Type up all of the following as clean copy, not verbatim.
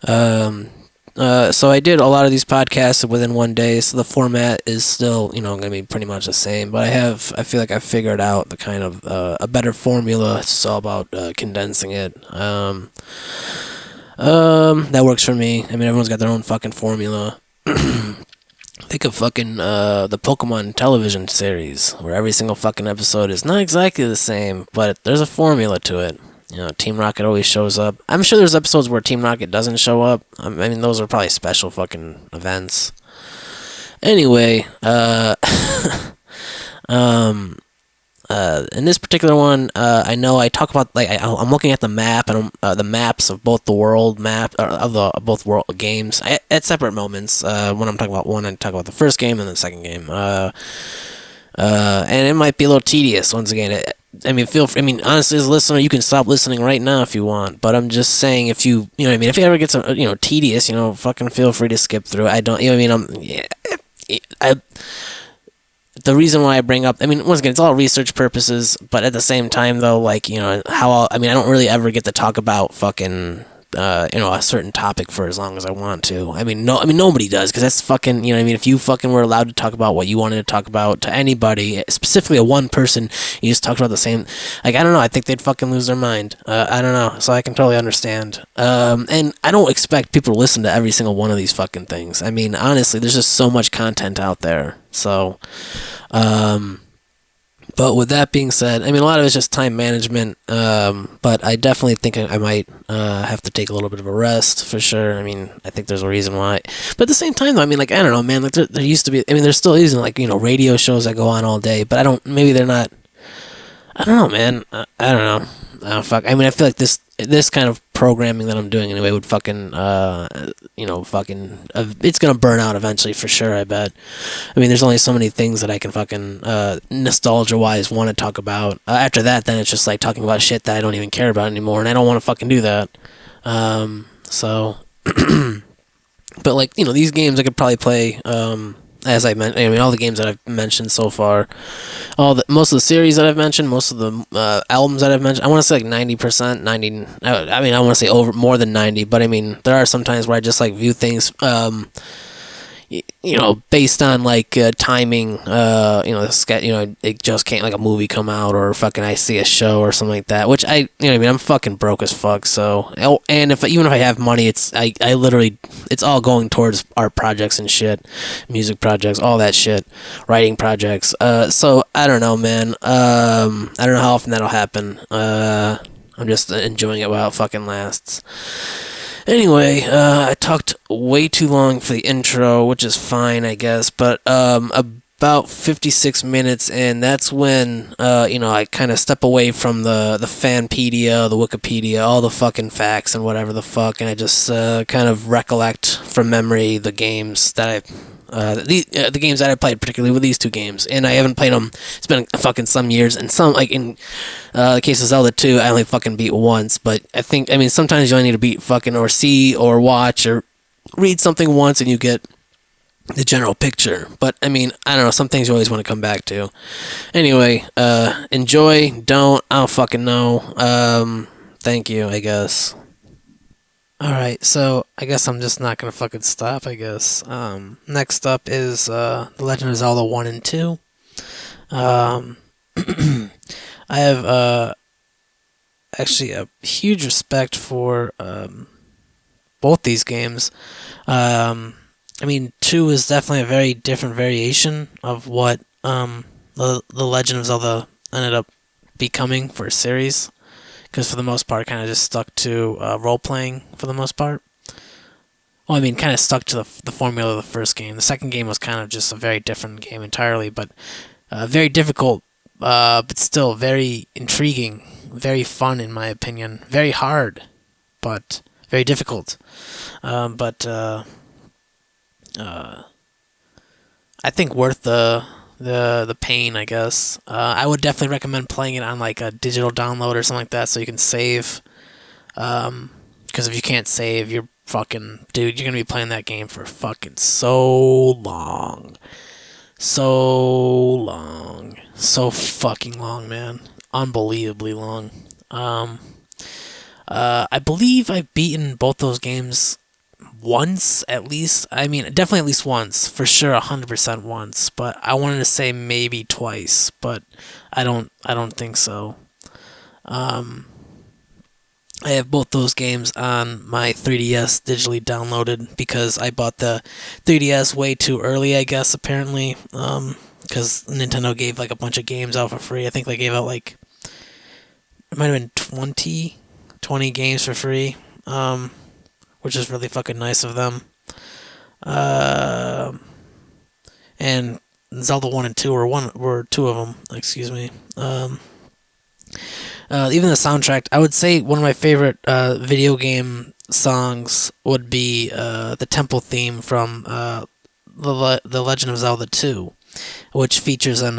Um, so I did a lot of these podcasts within one day, so the format is still, going to be pretty much the same. But I feel like I figured out the kind of a better formula. It's all about condensing it. That works for me. I mean, everyone's got their own fucking formula. Think of fucking the Pokemon television series, where every single fucking episode is not exactly the same, but there's a formula to it. Team Rocket always shows up. I'm sure there's episodes where Team Rocket doesn't show up. I mean, those are probably special fucking events. Anyway, um, in this particular one, I know I talk about I'm looking at the map and the maps of both the world map of the both world games at separate moments. When I'm talking about one, I talk about the first game and the second game. And it might be a little tedious once again. I mean, honestly, as a listener, you can stop listening right now if you want. But I'm just saying, if you know what I mean, if it ever gets tedious, fucking feel free to skip through. I don't, you know what I mean. The reason why I bring up, I mean, once again, it's all research purposes. But at the same time, though, like I don't really ever get to talk about fucking a certain topic for as long as I want to. Nobody does, because that's fucking, if you fucking were allowed to talk about what you wanted to talk about to anybody, specifically a one person, you just talked about the same, like, I don't know, I think they'd fucking lose their mind. I don't know, so I can totally understand. And I don't expect people to listen to every single one of these fucking things. I mean, honestly, there's just so much content out there, so, but with that being said, I mean, a lot of it's just time management, but I definitely think I might have to take a little bit of a rest, for sure. I mean, I think there's a reason why. But at the same time, though, I mean, like, I don't know, man, like, there used to be, I mean, there still is, like, radio shows that go on all day, but maybe they're not, I don't know, man, I don't know. Fuck. I mean, I feel like this kind of programming that I'm doing anyway would fucking, it's gonna burn out eventually, for sure, I bet. I mean, there's only so many things that I can fucking, nostalgia-wise want to talk about. After that, then it's just like talking about shit that I don't even care about anymore, and I don't want to fucking do that. So, but like, these games I could probably play, as I mentioned, I mean, all the games that I've mentioned so far, most of the series that I've mentioned, most of the albums that I've mentioned, I want to say like 90%, 90. I mean, I want to say over more than 90, but I mean, there are some times where I just like view things, based on like timing. It just can't, like, a movie come out, or fucking I see a show or something like that. Which I'm fucking broke as fuck. So, and even if I have money, I literally, it's all going towards art projects and shit, music projects, all that shit, writing projects. So I don't know, man. I don't know how often that'll happen. I'm just enjoying it while it fucking lasts. Anyway, I talked way too long for the intro, which is fine, I guess, but about 56 minutes in, that's when, I kind of step away from the Fanpedia, the Wikipedia, all the fucking facts and whatever the fuck, and I just kind of recollect from memory the games that the games that I played, particularly with these two games, and I haven't played them. It's been fucking some years, and some, like in the case of Zelda 2, I only fucking beat once. But I mean, sometimes you only need to beat fucking, or see or watch or read something once, and you get the general picture. But I mean, I don't know. Some things you always want to come back to. Anyway, enjoy. I don't fucking know. Thank you, I guess. Alright, so I guess I'm just not gonna fucking stop, I guess. Next up is The Legend of Zelda 1 and 2. I have actually a huge respect for both these games. I mean, 2 is definitely a very different variation of what the Legend of Zelda ended up becoming for a series. Because for the most part, kind of just stuck to role-playing for the most part. Well, I mean, kind of stuck to the formula of the first game. The second game was kind of just a very different game entirely, but very difficult, but still very intriguing, very fun in my opinion. Very hard, but very difficult. I think worth the pain, I guess. I would definitely recommend playing it on like a digital download or something like that, so you can save. Because if you can't save, you're fucking, dude, you're gonna be playing that game for fucking so long, so fucking long, man, unbelievably long. I believe I've beaten both those games once at least. I mean, definitely at least once, for sure, 100% once. But I wanted to say maybe twice, but I don't think so. I have both those games on my 3DS digitally downloaded because I bought the 3DS way too early, I guess, apparently. Because Nintendo gave like a bunch of games out for free. I think they gave out like, it might have been 20 games for free, which is really fucking nice of them. And Zelda 1 and 2 were two of them, excuse me. Even the soundtrack, I would say one of my favorite video game songs would be the temple theme from the Legend of Zelda 2, which features an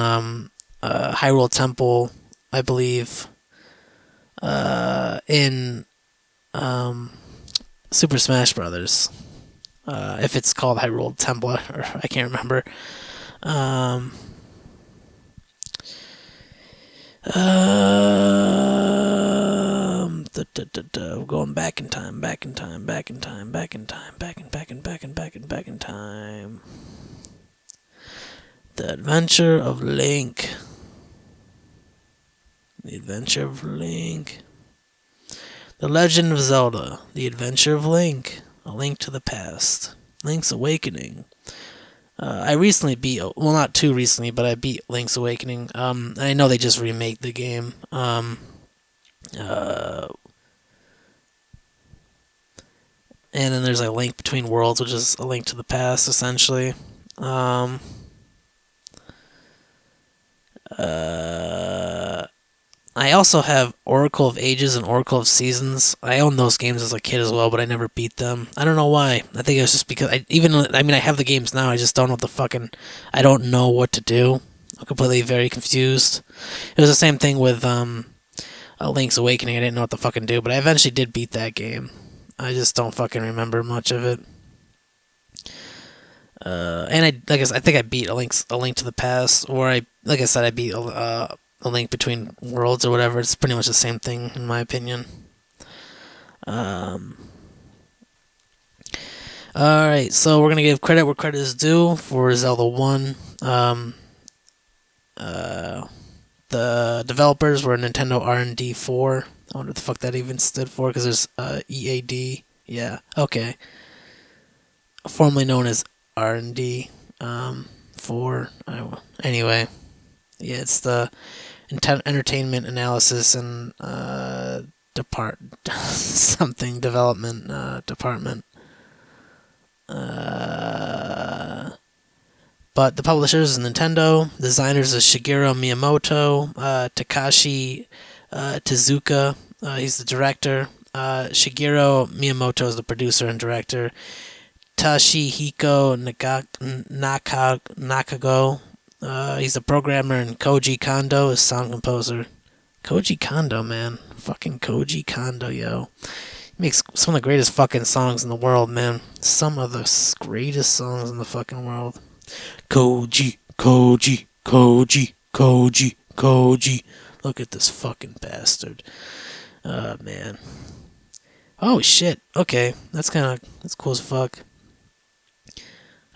Hyrule Temple, I believe, in Super Smash Brothers. If it's called Hyrule Temple, or I can't remember. Going back in time. The Adventure of Link. The Legend of Zelda. The Adventure of Link. A Link to the Past. Link's Awakening. I recently beat, well, not too recently, but I beat Link's Awakening. I know they just remade the game. And then there's a Link Between Worlds, which is a link to the past, essentially. I also have Oracle of Ages and Oracle of Seasons. I owned those games as a kid as well, but I never beat them. I don't know why. I think it was just because I have the games now. I just don't know I don't know what to do. I'm completely very confused. It was the same thing with Link's Awakening. I didn't know what to fucking do, but I eventually did beat that game. I just don't fucking remember much of it. And I think I beat a Link to the Past, or I beat a Link Between Worlds or whatever. It's pretty much the same thing in my opinion. Alright, so we're gonna give credit where credit is due for Zelda 1. The developers were Nintendo R&D 4. I wonder what the fuck that even stood for, because there's EAD. Yeah, okay. Formerly known as R&D 4. Anyway, yeah, it's the Entertainment Analysis and Development Department. But the publishers is Nintendo. Designers is Shigeru Miyamoto, Takashi Tezuka. He's the director. Shigeru Miyamoto is the producer and director. Toshihiko Nakago. He's the programmer, and Koji Kondo is sound composer. Koji Kondo, man. Fucking Koji Kondo, yo. He makes some of the greatest fucking songs in the world, man. Some of the greatest songs in the fucking world. Koji. Look at this fucking bastard. Man. Oh, shit. Okay. That's cool as fuck.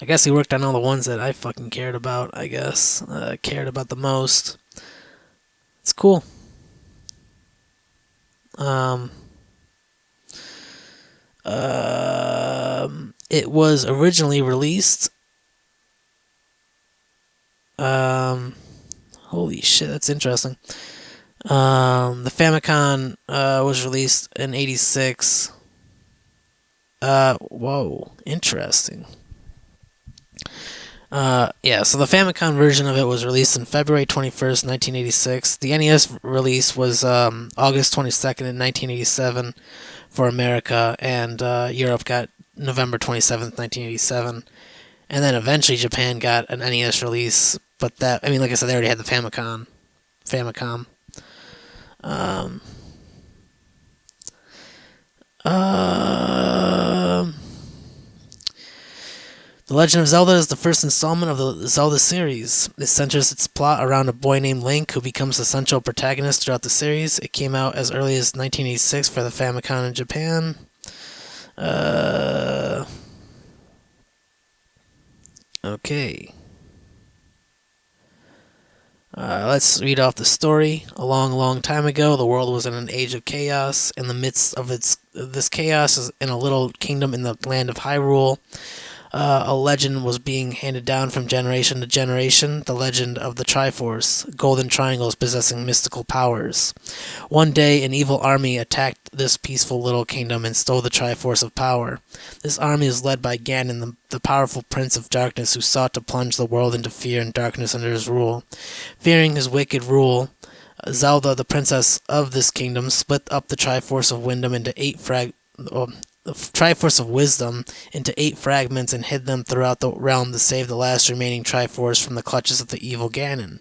I guess he worked on all the ones that I fucking cared about, I guess. Cared about the most. It's cool. It was originally released. Holy shit, that's interesting. The Famicom was released in '86. Whoa, interesting. Yeah, so the Famicom version of it was released on February 21st, 1986. The NES release was August 22nd in 1987 for America, and Europe got November 27th, 1987. And then eventually Japan got an NES release, but that, I mean, like I said, they already had the Famicom. The Legend of Zelda is the first installment of the Zelda series. It centers its plot around a boy named Link who becomes the central protagonist throughout the series. It came out as early as 1986 for the Famicom in Japan. Okay. Let's read off the story. A long, long time ago, the world was in an age of chaos. In the midst of this chaos, is in a little kingdom in the land of Hyrule, a legend was being handed down from generation to generation, the legend of the Triforce, golden triangles possessing mystical powers. One day, an evil army attacked this peaceful little kingdom and stole the Triforce of power. This army is led by Ganon, the powerful prince of darkness who sought to plunge the world into fear and darkness under his rule. Fearing his wicked rule, Zelda, the princess of this kingdom, split up the Triforce of Wisdom into 8 fragments and hid them throughout the realm to save the last remaining Triforce from the clutches of the evil Ganon.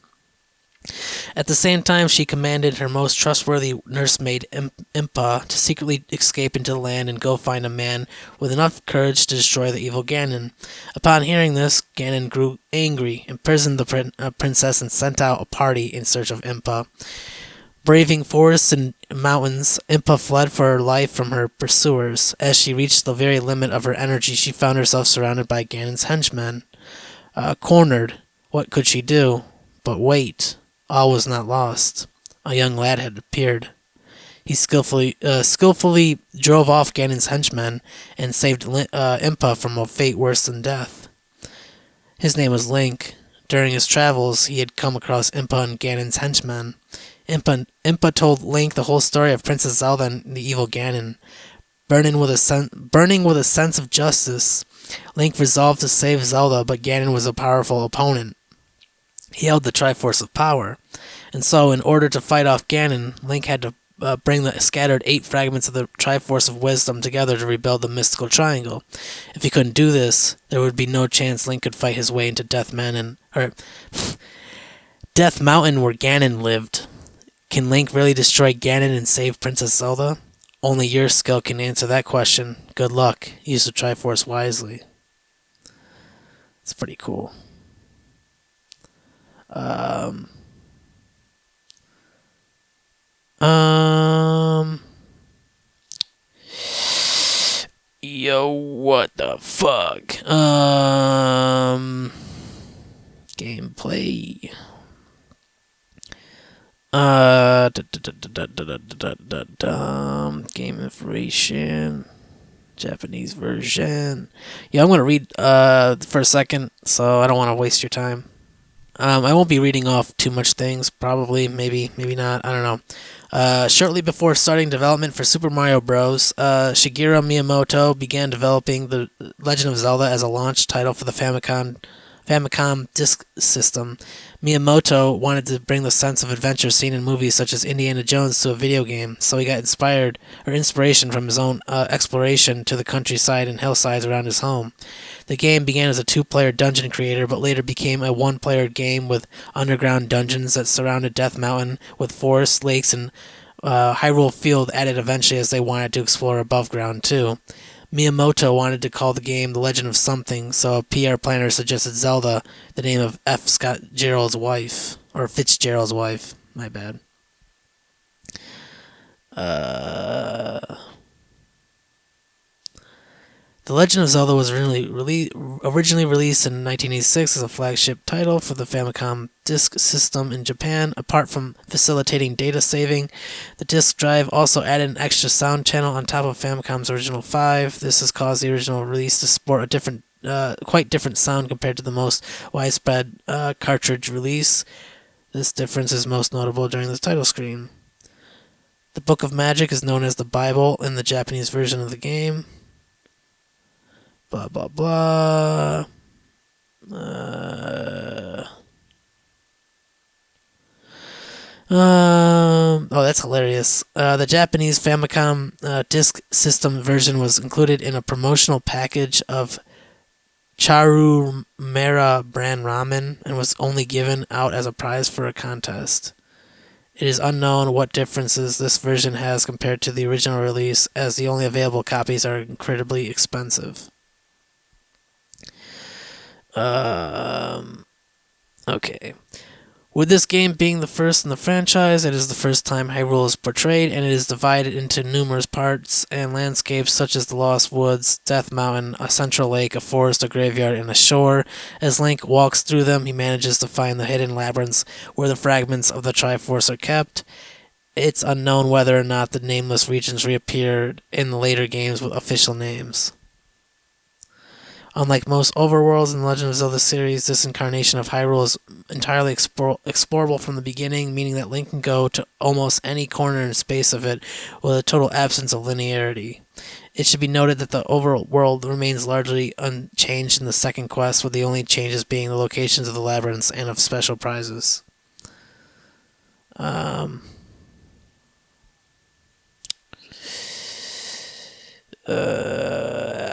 At the same time, she commanded her most trustworthy nursemaid, Impa, to secretly escape into the land and go find a man with enough courage to destroy the evil Ganon. Upon hearing this, Ganon grew angry, imprisoned the princess, and sent out a party in search of Impa. Braving forests and mountains, Impa fled for her life from her pursuers. As she reached the very limit of her energy, she found herself surrounded by Ganon's henchmen. Cornered, what could she do? But wait, all was not lost. A young lad had appeared. He skillfully drove off Ganon's henchmen and saved Impa from a fate worse than death. His name was Link. During his travels, he had come across Impa and Ganon's henchmen. Impa told Link the whole story of Princess Zelda and the evil Ganon. Burning with a sense of justice, Link resolved to save Zelda, but Ganon was a powerful opponent. He held the Triforce of Power, and so in order to fight off Ganon, Link had to bring the scattered 8 fragments of the Triforce of Wisdom together to rebuild the mystical triangle. If he couldn't do this, there would be no chance Link could fight his way into Death Mountain, where Ganon lived. Can Link really destroy Ganon and save Princess Zelda? Only your skill can answer that question. Good luck. Use the Triforce wisely. It's pretty cool. Yo, what the fuck? Gameplay. Game information. Japanese version. Yeah, I'm gonna read for a second, so I don't want to waste your time. I won't be reading off too much things. Probably, maybe not. I don't know. Shortly before starting development for Super Mario Bros., Shigeru Miyamoto began developing The Legend of Zelda as a launch title for the Famicom Disk System. Miyamoto wanted to bring the sense of adventure seen in movies such as Indiana Jones to a video game, so he got inspiration from his own exploration to the countryside and hillsides around his home. The game began as a 2-player dungeon creator, but later became a 1-player game with underground dungeons that surrounded Death Mountain, with forests, lakes, and Hyrule Field added eventually as they wanted to explore above ground too. Miyamoto wanted to call the game The Legend of Something, so a PR planner suggested Zelda, the name of F. Scott Fitzgerald's wife. My bad. The Legend of Zelda was originally released in 1986 as a flagship title for the Famicom Disk System in Japan. Apart from facilitating data saving, the disk drive also added an extra sound channel on top of Famicom's original 5. This has caused the original release to sport a quite different sound compared to the most widespread cartridge release. This difference is most notable during the title screen. The Book of Magic is known as the Bible in the Japanese version of the game. Blah, blah, blah. That's hilarious. The Japanese Famicom Disk System version was included in a promotional package of Charumera brand ramen and was only given out as a prize for a contest. It is unknown what differences this version has compared to the original release, as the only available copies are incredibly expensive. Okay. With this game being the first in the franchise, it is the first time Hyrule is portrayed, and it is divided into numerous parts and landscapes such as the Lost Woods, Death Mountain, a central lake, a forest, a graveyard, and a shore. As Link walks through them, he manages to find the hidden labyrinths where the fragments of the Triforce are kept. It's unknown whether or not the nameless regions reappeared in the later games with official names. Unlike most overworlds in the Legend of Zelda series, this incarnation of Hyrule is entirely explorable from the beginning, meaning that Link can go to almost any corner and space of it with a total absence of linearity. It should be noted that the overworld remains largely unchanged in the second quest, with the only changes being the locations of the labyrinths and of special prizes.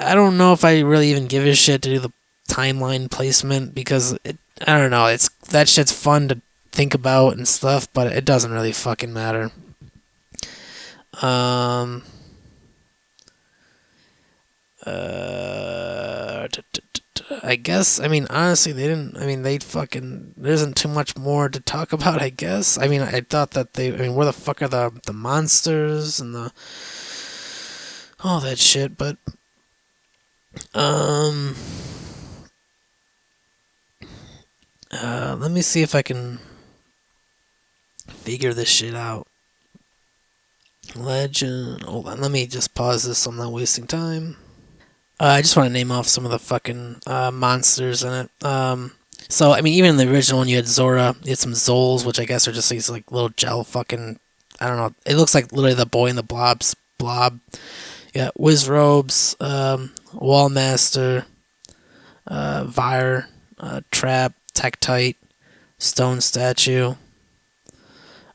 I don't know if I really even give a shit to do the timeline placement because I don't know. It's that shit's fun to think about and stuff, but it doesn't really fucking matter. I guess. I mean, honestly, they didn't. I mean, they fucking. There isn't too much more to talk about. I guess. I mean, I thought that they. I mean, where the fuck are the monsters and the all that shit? But let me see if I can figure this shit out. Legend. Hold on. Let me just pause this so I'm not wasting time. I just want to name off some of the fucking monsters in it. So, I mean, even in the original one, you had Zora, you had some Zoles, which I guess are just these, like, little gel fucking, I don't know, it looks like literally the Boy and the Blob's blob. Yeah, Wizrobes, Wallmaster, Vire, Trap, Tektite, Stone Statue.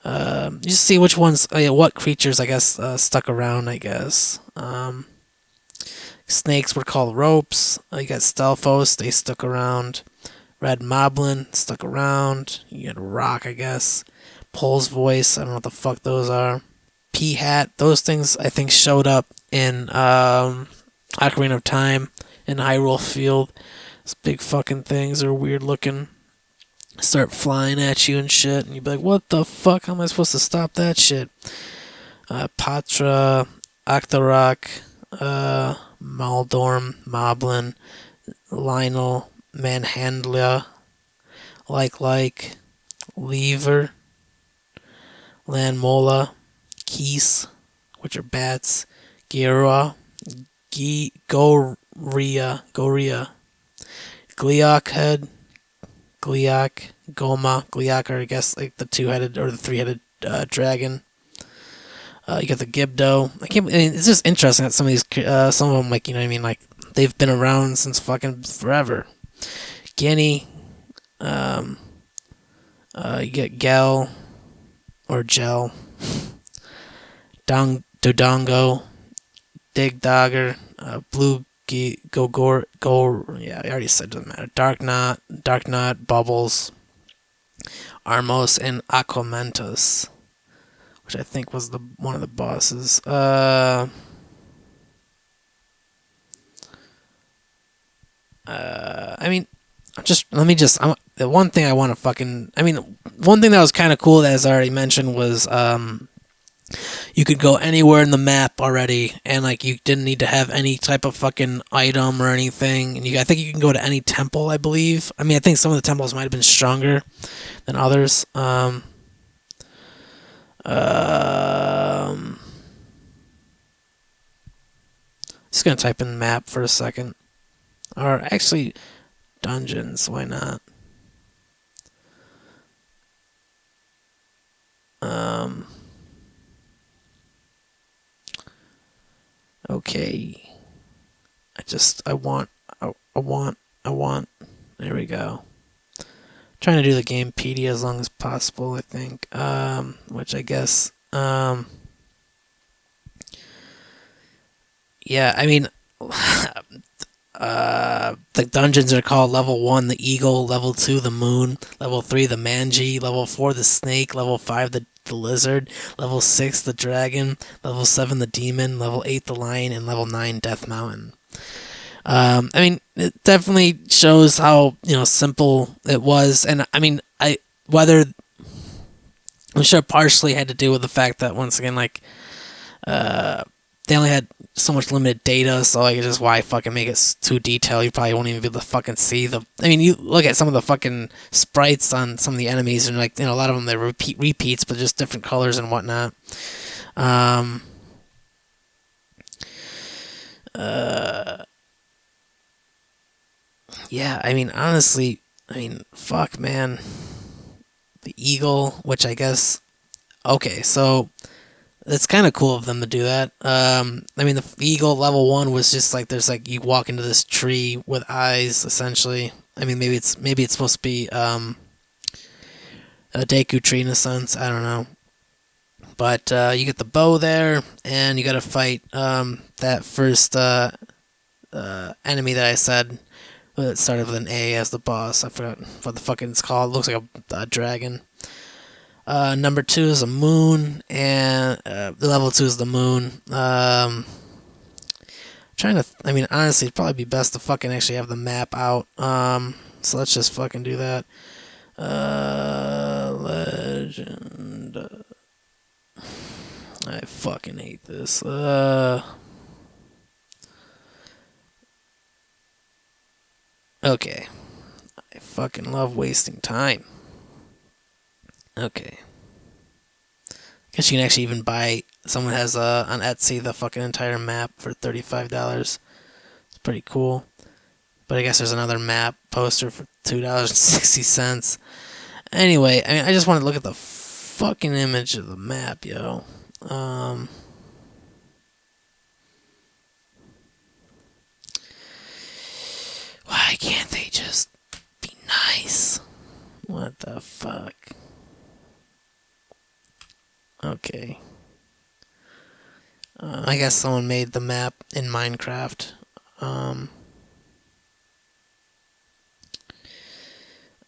You just see which ones, what creatures, I guess, stuck around, I guess. Snakes were called ropes. You got Stelphos, they stuck around. Red Moblin stuck around. You got Rock, I guess. Pole's Voice, I don't know what the fuck those are. P-Hat, those things I think showed up in Ocarina of Time in Hyrule Field. Those big fucking things are weird looking. Start flying at you and shit, and you'd be like, what the fuck? How am I supposed to stop that shit? Patra, Octorok, Maldorm, Moblin, Lionel, Manhandla, like, Lever, Landmola, Keese, which are bats, Gira, Goria, Gleok Head, Gleok, Goma, Gleok are I guess like the two-headed or the three-headed dragon. You got the Gibdo. I mean, it's just interesting that some of these, some of them, like, you know what I mean, like, they've been around since fucking forever. Guinea. You get Gel, or Gel. Dodongo. Digdogger. Blue yeah, I already said it doesn't matter. Dark Knot, Bubbles. Armos, and Aquamentus, which I think was one of the bosses. I mean, the one thing I want to fucking, I mean, one thing that was kind of cool, as I already mentioned, was you could go anywhere in the map already, and like you didn't need to have any type of fucking item or anything. And I think you can go to any temple, I believe. I mean, I think some of the temples might have been stronger than others. Just gonna type in map for a second, or actually dungeons. Why not? Okay. I want. There we go. Trying to do the Gamepedia as long as possible, I think. Which I guess, yeah, I mean, the dungeons are called level 1, the eagle, level 2, the moon, level 3, the manji, level 4, the snake, level 5, the lizard, level 6, the dragon, level 7, the demon, level 8, the lion, and level 9, Death Mountain. I mean, it definitely shows how, simple it was, and I mean, whether I'm sure partially had to do with the fact that once again, like, they only had so much limited data, so like, it's just why fucking make it too detailed. You probably won't even be able to fucking see the. I mean, you look at some of the fucking sprites on some of the enemies, and like, a lot of them they're repeats, but just different colors and whatnot. Yeah, I mean, honestly, I mean, fuck, man, the eagle, which I guess, okay, so it's kind of cool of them to do that. I mean, the Eagle level 1 was just like there's like you walk into this tree with eyes, essentially. I mean, maybe it's supposed to be a Deku tree in a sense. I don't know, but you get the bow there, and you got to fight that first enemy that I said. It started with an A as the boss. I forgot what the fucking it's called. It looks like a dragon. Number 2 is a moon, and the level 2 is the moon. I mean, honestly, it'd probably be best to fucking actually have the map out. So let's just fucking do that. Legend. I fucking hate this. Okay. I fucking love wasting time. Okay. I guess you can actually even buy. Someone has on Etsy the fucking entire map for $35. It's pretty cool. But I guess there's another map poster for $2.60. Anyway, I mean, I just want to look at the fucking image of the map, yo. Why can't they just be nice? What the fuck? Okay. I guess someone made the map in Minecraft.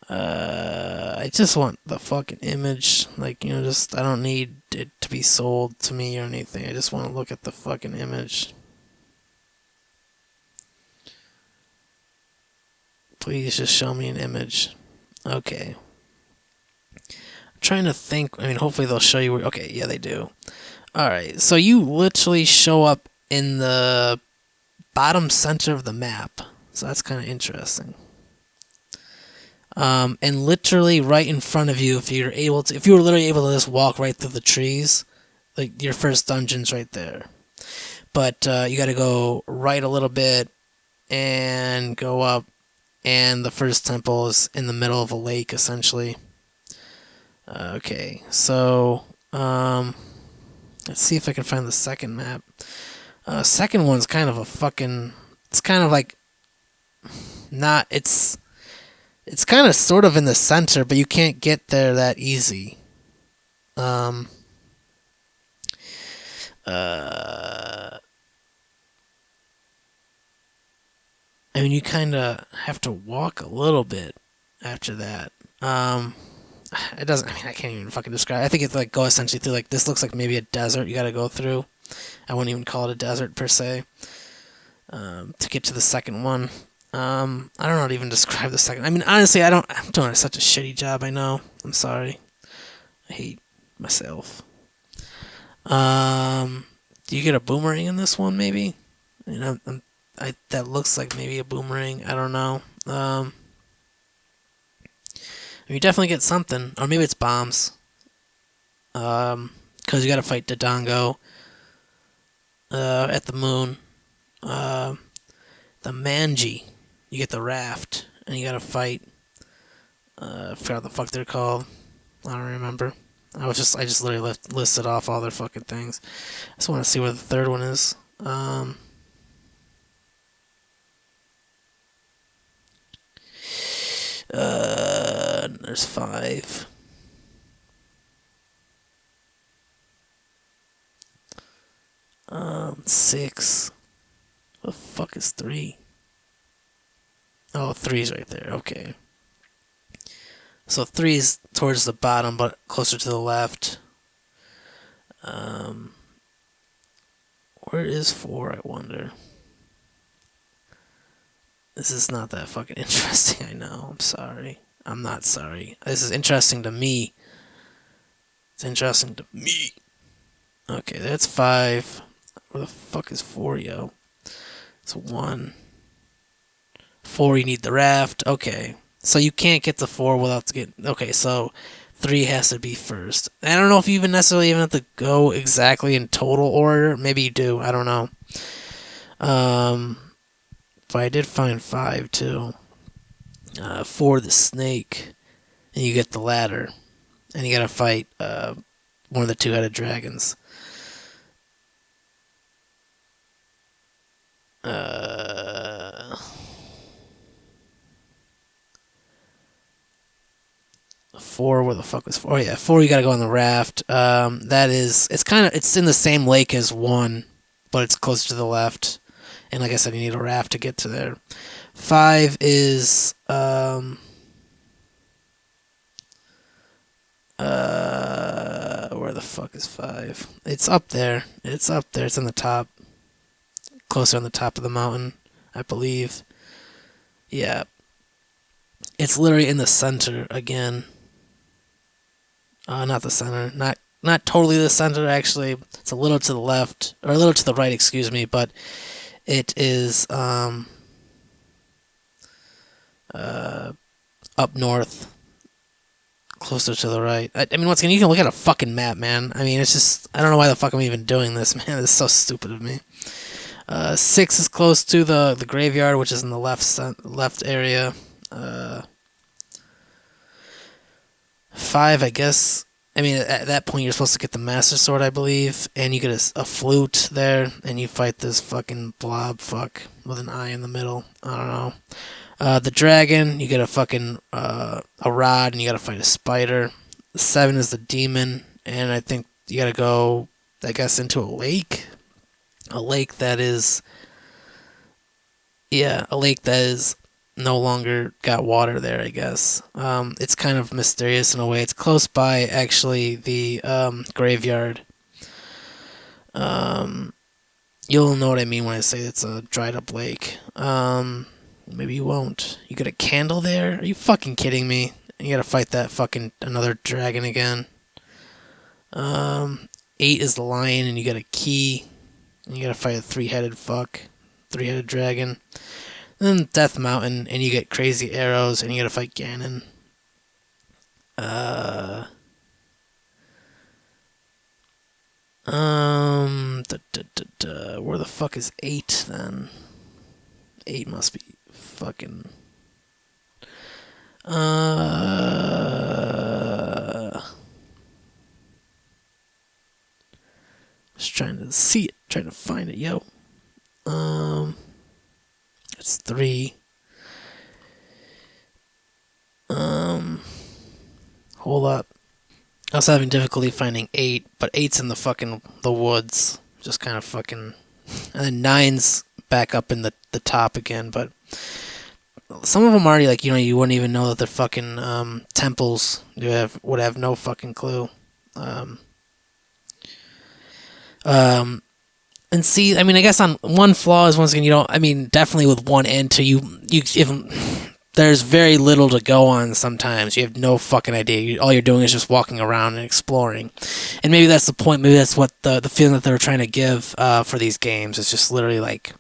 I just want the fucking image. Like, just, I don't need it to be sold to me or anything. I just want to look at the fucking image. Please just show me an image. Okay. I'm trying to think. I mean, hopefully they'll show you where. Okay, yeah, they do. Alright, so you literally show up in the bottom center of the map. So that's kind of interesting. And literally right in front of you, if you were literally able to just walk right through the trees, like your first dungeon's right there. But you got to go right a little bit and go up, and the first temple is in the middle of a lake, essentially. Okay, so let's see if I can find the second map. Second one's kind of a fucking. It's kind of like not. It's kind of sort of in the center, but you can't get there that easy. I mean, you kind of have to walk a little bit after that. It doesn't. I mean, I can't even fucking describe. I think it's like go essentially through like this looks like maybe a desert. You got to go through. I wouldn't even call it a desert per se. To get to the second one. I don't know how to even describe the second. I mean, honestly, I'm doing such a shitty job. I know. I'm sorry. I hate myself. Do you get a boomerang in this one? Maybe. That looks like maybe a boomerang. I don't know. You definitely get something, or maybe it's bombs. Because you got to fight Dodongo. At the moon. The Manji. You get the raft, and you gotta fight. I forgot what the fuck they're called. I don't remember. I just literally listed off all their fucking things. I just want to see where the third one is. There's 5. 6. What the fuck is 3? Oh, 3's right there. Okay. So 3 is towards the bottom, but closer to the left. Where is 4, I wonder? This is not that fucking interesting, I know. I'm sorry. I'm not sorry. This is interesting to me. It's interesting to me. Okay, that's 5. Where the fuck is 4, yo? It's 1. 4, you need the raft. Okay. So you can't get to 4 without to get... Okay, so 3 has to be first. I don't know if you even necessarily even have to go exactly in total order. Maybe you do. I don't know. But I did find 5, too. 4, the snake. And you get the ladder. And you gotta fight one of the two-headed dragons. 4, where the fuck was 4? Oh yeah, 4, you gotta go on the raft. That is, it's in the same lake as 1, but it's closer to the left. And like I said, you need a raft to get to there. 5 is, where the fuck is 5? It's up there. It's up there. It's on the top. Closer on the top of the mountain, I believe. Yeah. It's literally in the center again. Not the center. Not totally the center, actually. It's a little to the left, or a little to the right, excuse me, but it is up north, closer to the right. I mean, once again, you can look at a fucking map, man. I mean, it's just, I don't know why the fuck I'm even doing this, man. It's so stupid of me. 6 is close to the graveyard, which is in the left area. 5, I guess. I mean, at that point, you're supposed to get the Master Sword, I believe, and you get a flute there, and you fight this fucking blob fuck with an eye in the middle. I don't know. The dragon, you get a fucking a rod, and you gotta fight a spider. 7 is the demon, and I think you gotta go, I guess, into a lake. A lake that is, yeah, a lake that is no longer got water there, I guess. It's kind of mysterious in a way. It's close by, actually, the graveyard. You'll know what I mean when I say it's a dried up lake. Maybe you won't. You got a candle there? Are you fucking kidding me? You gotta fight that fucking another dragon again. 8 is the lion, and you got a key. And you gotta fight a three-headed dragon. And then Death Mountain, and you get crazy arrows, and you gotta fight Ganon. Where the fuck is 8 then? 8 must be fucking. Just trying to see it, trying to find it, yo. It's 3. Hold up. I was having difficulty finding 8, but 8's in the woods. Just kind of fucking. And then 9's back up in the top again, but some of them already, like, you wouldn't even know that they're fucking temples. You would have no fucking clue. And see, I mean, I guess on one flaw is, once again, definitely with 1 and 2, there's very little to go on sometimes. You have no fucking idea. All you're doing is just walking around and exploring. And maybe that's the point. Maybe that's what the feeling that they were trying to give for these games. It's just literally like...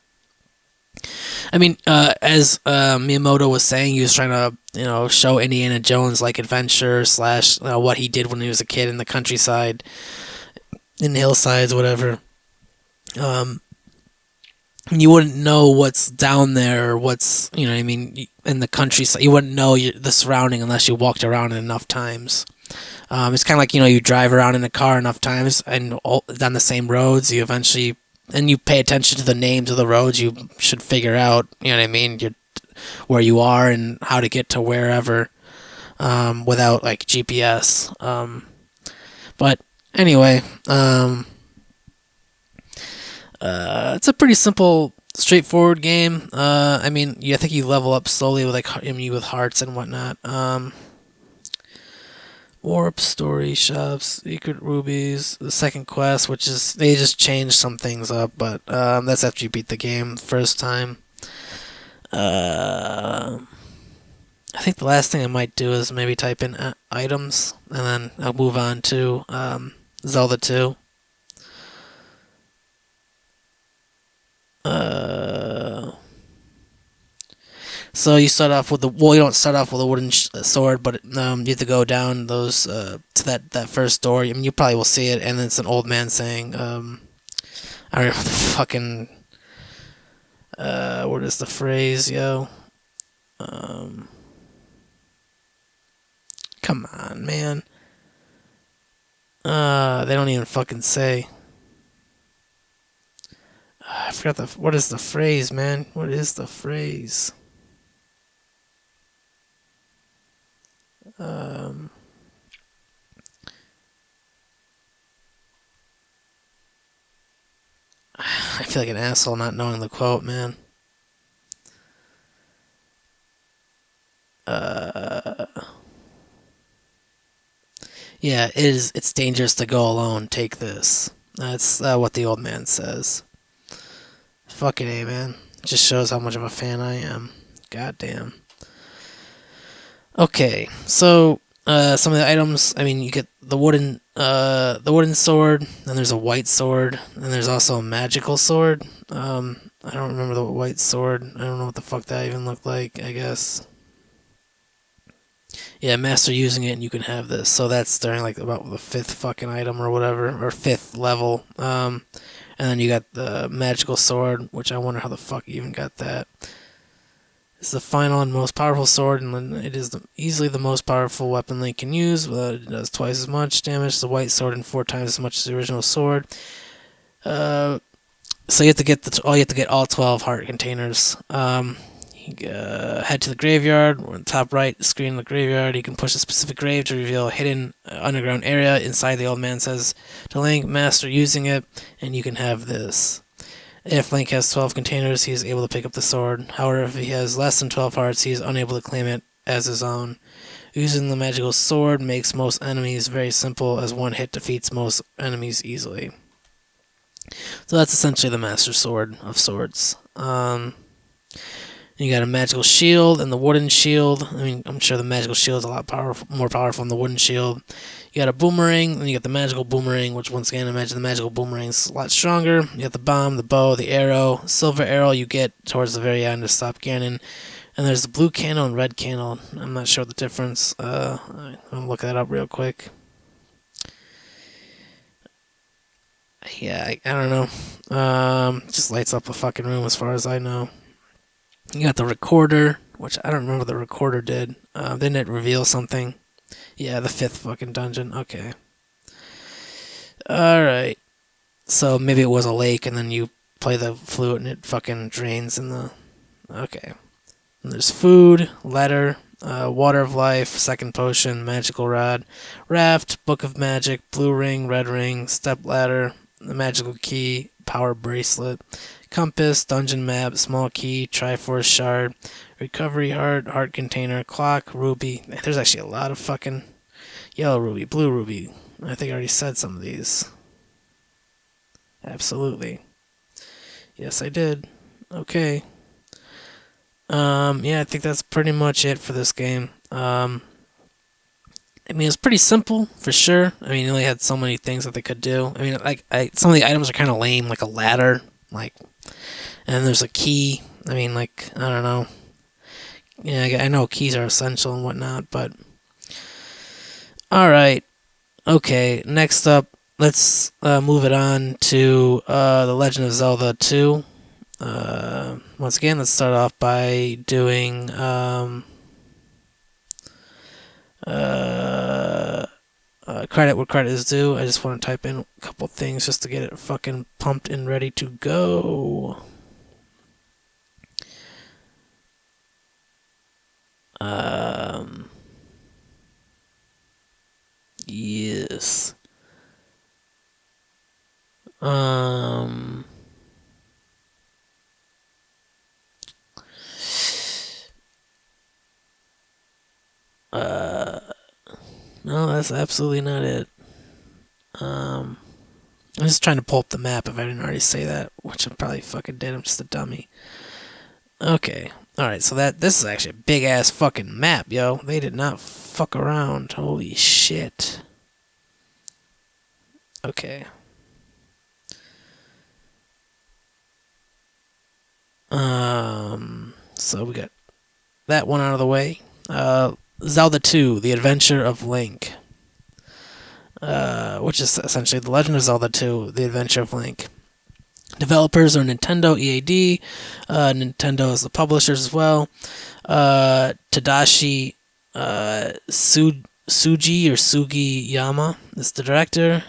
I mean, as Miyamoto was saying, he was trying to, show Indiana Jones like adventure / what he did when he was a kid in the countryside, in the hillsides, whatever. You wouldn't know what's down there, or what's, in the countryside. You wouldn't know the surrounding unless you walked around it enough times. It's kind of like, you drive around in a car enough times and down the same roads, you eventually, and you pay attention to the names of the roads, you should figure out, where you are and how to get to wherever, without, like, GPS. But anyway, it's a pretty simple, straightforward game. I think you level up slowly with with hearts and whatnot. Warp, story, shops, secret rubies, the second quest, which is, they just changed some things up, but that's after you beat the game the first time. I think the last thing I might do is maybe type in items, and then I'll move on to Zelda 2. Uh, so you start off with the well. You don't start off with a wooden sword, but you have to go down those to that first door. I mean, you probably will see it, and it's an old man saying, I don't remember the fucking what is the phrase, yo? Um, Come on, man. They don't even fucking say. I forgot what is the phrase, man? What is the phrase? Um, I feel like an asshole not knowing the quote, man. Uh, yeah, it's dangerous to go alone. Take this. That's what the old man says. Fucking A, man. Just shows how much of a fan I am. Goddamn. Okay, so some of the items. I mean, you get the wooden sword. Then there's a white sword. And there's also a magical sword. I don't remember the white sword. I don't know what the fuck that even looked like. I guess. Yeah, master using it, and you can have this. So that's during like about the fifth fucking item or whatever, or fifth level. And then you got the magical sword, which I wonder how the fuck you even got that. It's the final and most powerful sword, and it is easily the most powerful weapon Link can use. It does twice as much damage as the white sword and 4 times as much as the original sword. So you have to get all 12 heart containers. Head to the graveyard. On the top right screen of the graveyard, you can push a specific grave to reveal a hidden underground area inside. The old man says to Link, master using it, and you can have this. If Link has 12 containers, he is able to pick up the sword. However, if he has less than 12 hearts, he is unable to claim it as his own. Using the magical sword makes most enemies very simple, as one hit defeats most enemies easily. So that's essentially the Master Sword of Swords. You got a magical shield and the wooden shield. I mean, I'm sure the magical shield is a lot more powerful than the wooden shield. You got a boomerang, and you got the magical boomerang, which once again, I imagine the magical boomerang is a lot stronger. You got the bomb, the bow, the arrow. Silver arrow you get towards the very end to stop Ganon. And there's the blue candle and red candle. I'm not sure the difference. I'll look that up real quick. Yeah, I don't know. Just lights up a fucking room as far as I know. You got the recorder, which I don't remember what the recorder did. Didn't it reveal something? Yeah, the 5th fucking dungeon. Okay. Alright. So maybe it was a lake and then you play the flute and it fucking drains in the... Okay. And there's food, letter, water of life, second potion, magical rod, raft, book of magic, blue ring, red ring, step ladder, the magical key, power bracelet, compass, dungeon map, small key, triforce shard, recovery heart, heart container, clock, ruby. There's actually a lot of fucking yellow ruby, blue ruby. I think I already said some of these. Absolutely. Yes, I did. Okay. Yeah, I think that's pretty much it for this game. I mean, it's pretty simple for sure. I mean, it only had so many things that they could do. I mean, some of the items are kind of lame, like a ladder, and then there's a key. I mean, I don't know. Yeah, I know keys are essential and whatnot, but all right, okay. Next up, let's move it on to The Legend of Zelda 2. Once again, let's start off by doing credit where credit is due. I just want to type in a couple things just to get it fucking pumped and ready to go. Yes. No, that's absolutely not it. I'm just trying to pull up the map if I didn't already say that, which I probably fucking did. I'm just a dummy. Okay. All right, so this is actually a big ass fucking map, yo. They did not fuck around. Holy shit. Okay. So we got that one out of the way. Zelda 2: The Adventure of Link, which is essentially The Legend of Zelda 2: The Adventure of Link. Developers are Nintendo, EAD. Nintendo is the publishers as well. Tadashi Suji or Sugi Yama is the director.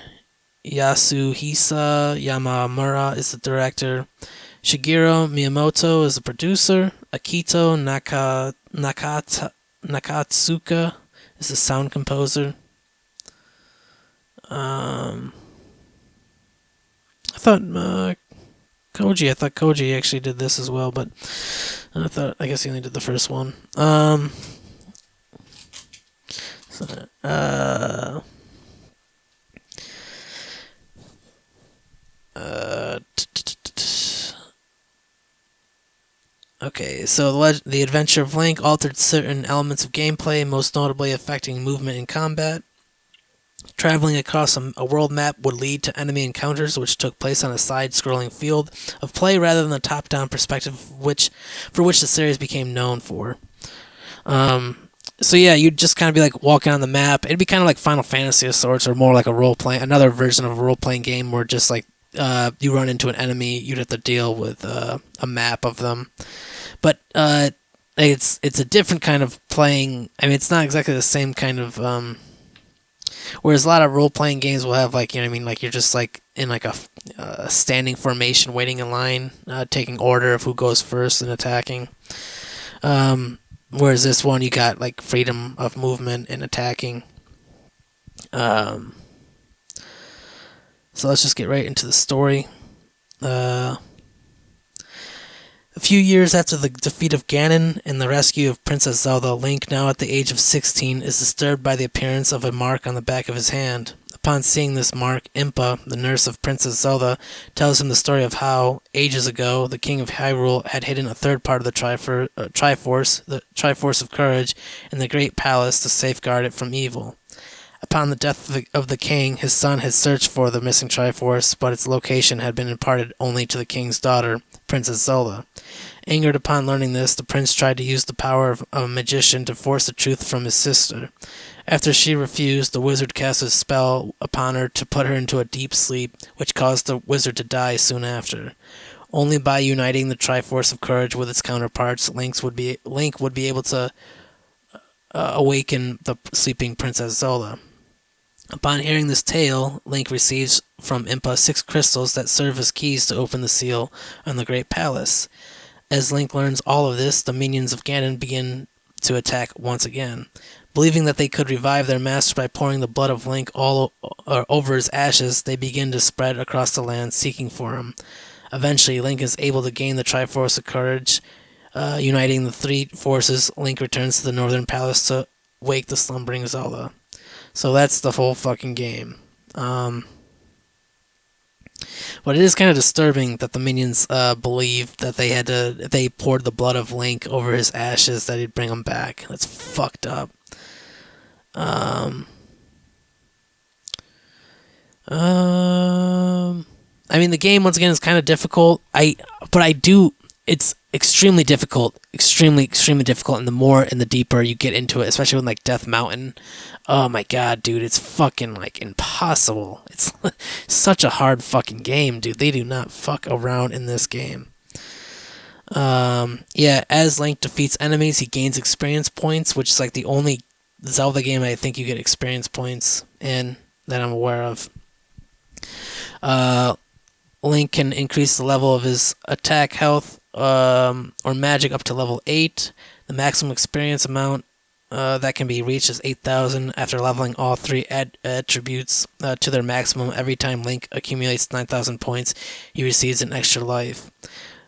Yasuhisa Yamamura is the director. Shigeru Miyamoto is the producer. Akito Nakatsuka is the sound composer. I thought Koji actually did this as well, but I guess he only did the first one. Okay, so the Adventure of Link altered certain elements of gameplay, most notably affecting movement and combat. Traveling across a world map would lead to enemy encounters, which took place on a side-scrolling field of play rather than the top-down perspective, for which the series became known for. So yeah, you'd just kind of be like walking on the map. It'd be kind of like Final Fantasy of sorts, or more like another version of a role-playing game where just like you run into an enemy, you'd have to deal with a map of them. But it's a different kind of playing. I mean, it's not exactly the same kind of. Whereas a lot of role-playing games will have like, you know what I mean, like you're just like in like a standing formation, waiting in line, taking order of who goes first and attacking. Whereas this one, you got like freedom of movement and attacking. So let's just get right into the story. A few years after the defeat of Ganon and the rescue of Princess Zelda, Link, now at the age of 16, is disturbed by the appearance of a mark on the back of his hand. Upon seeing this mark, Impa, the nurse of Princess Zelda, tells him the story of how, ages ago, the King of Hyrule had hidden a third part of the Triforce, the Triforce of Courage, in the Great Palace to safeguard it from evil. Upon the death of the king, his son had searched for the missing Triforce, but its location had been imparted only to the king's daughter, Princess Zelda. Angered upon learning this, the prince tried to use the power of a magician to force the truth from his sister. After she refused, the wizard cast a spell upon her to put her into a deep sleep, which caused the wizard to die soon after. Only by uniting the Triforce of Courage with its counterparts, Link would be able to awaken the sleeping Princess Zelda. Upon hearing this tale, Link receives from Impa 6 crystals that serve as keys to open the seal on the Great Palace. As Link learns all of this, the minions of Ganon begin to attack once again. Believing that they could revive their master by pouring the blood of Link over his ashes, they begin to spread across the land seeking for him. Eventually, Link is able to gain the Triforce of Courage. Uniting the 3 forces, Link returns to the Northern Palace to wake the slumbering Zelda. So that's the whole fucking game. But it is kind of disturbing that the minions believed that if they poured the blood of Link over his ashes, that he'd bring him back. That's fucked up. I mean, the game once again is kind of difficult. It's extremely difficult, extremely difficult. And the deeper you get into it, especially with like Death Mountain, oh my god, dude, it's fucking like impossible. It's such a hard fucking game, dude. They do not fuck around in this game. Yeah, as Link defeats enemies, he gains experience points, which is like the only Zelda game I think you get experience points in that I'm aware of. Link can increase the level of his attack, health, or magic up to level 8. The maximum experience amount that can be reached is 8,000 after leveling all 3 attributes to their maximum. Every time Link accumulates 9,000 points, he receives an extra life.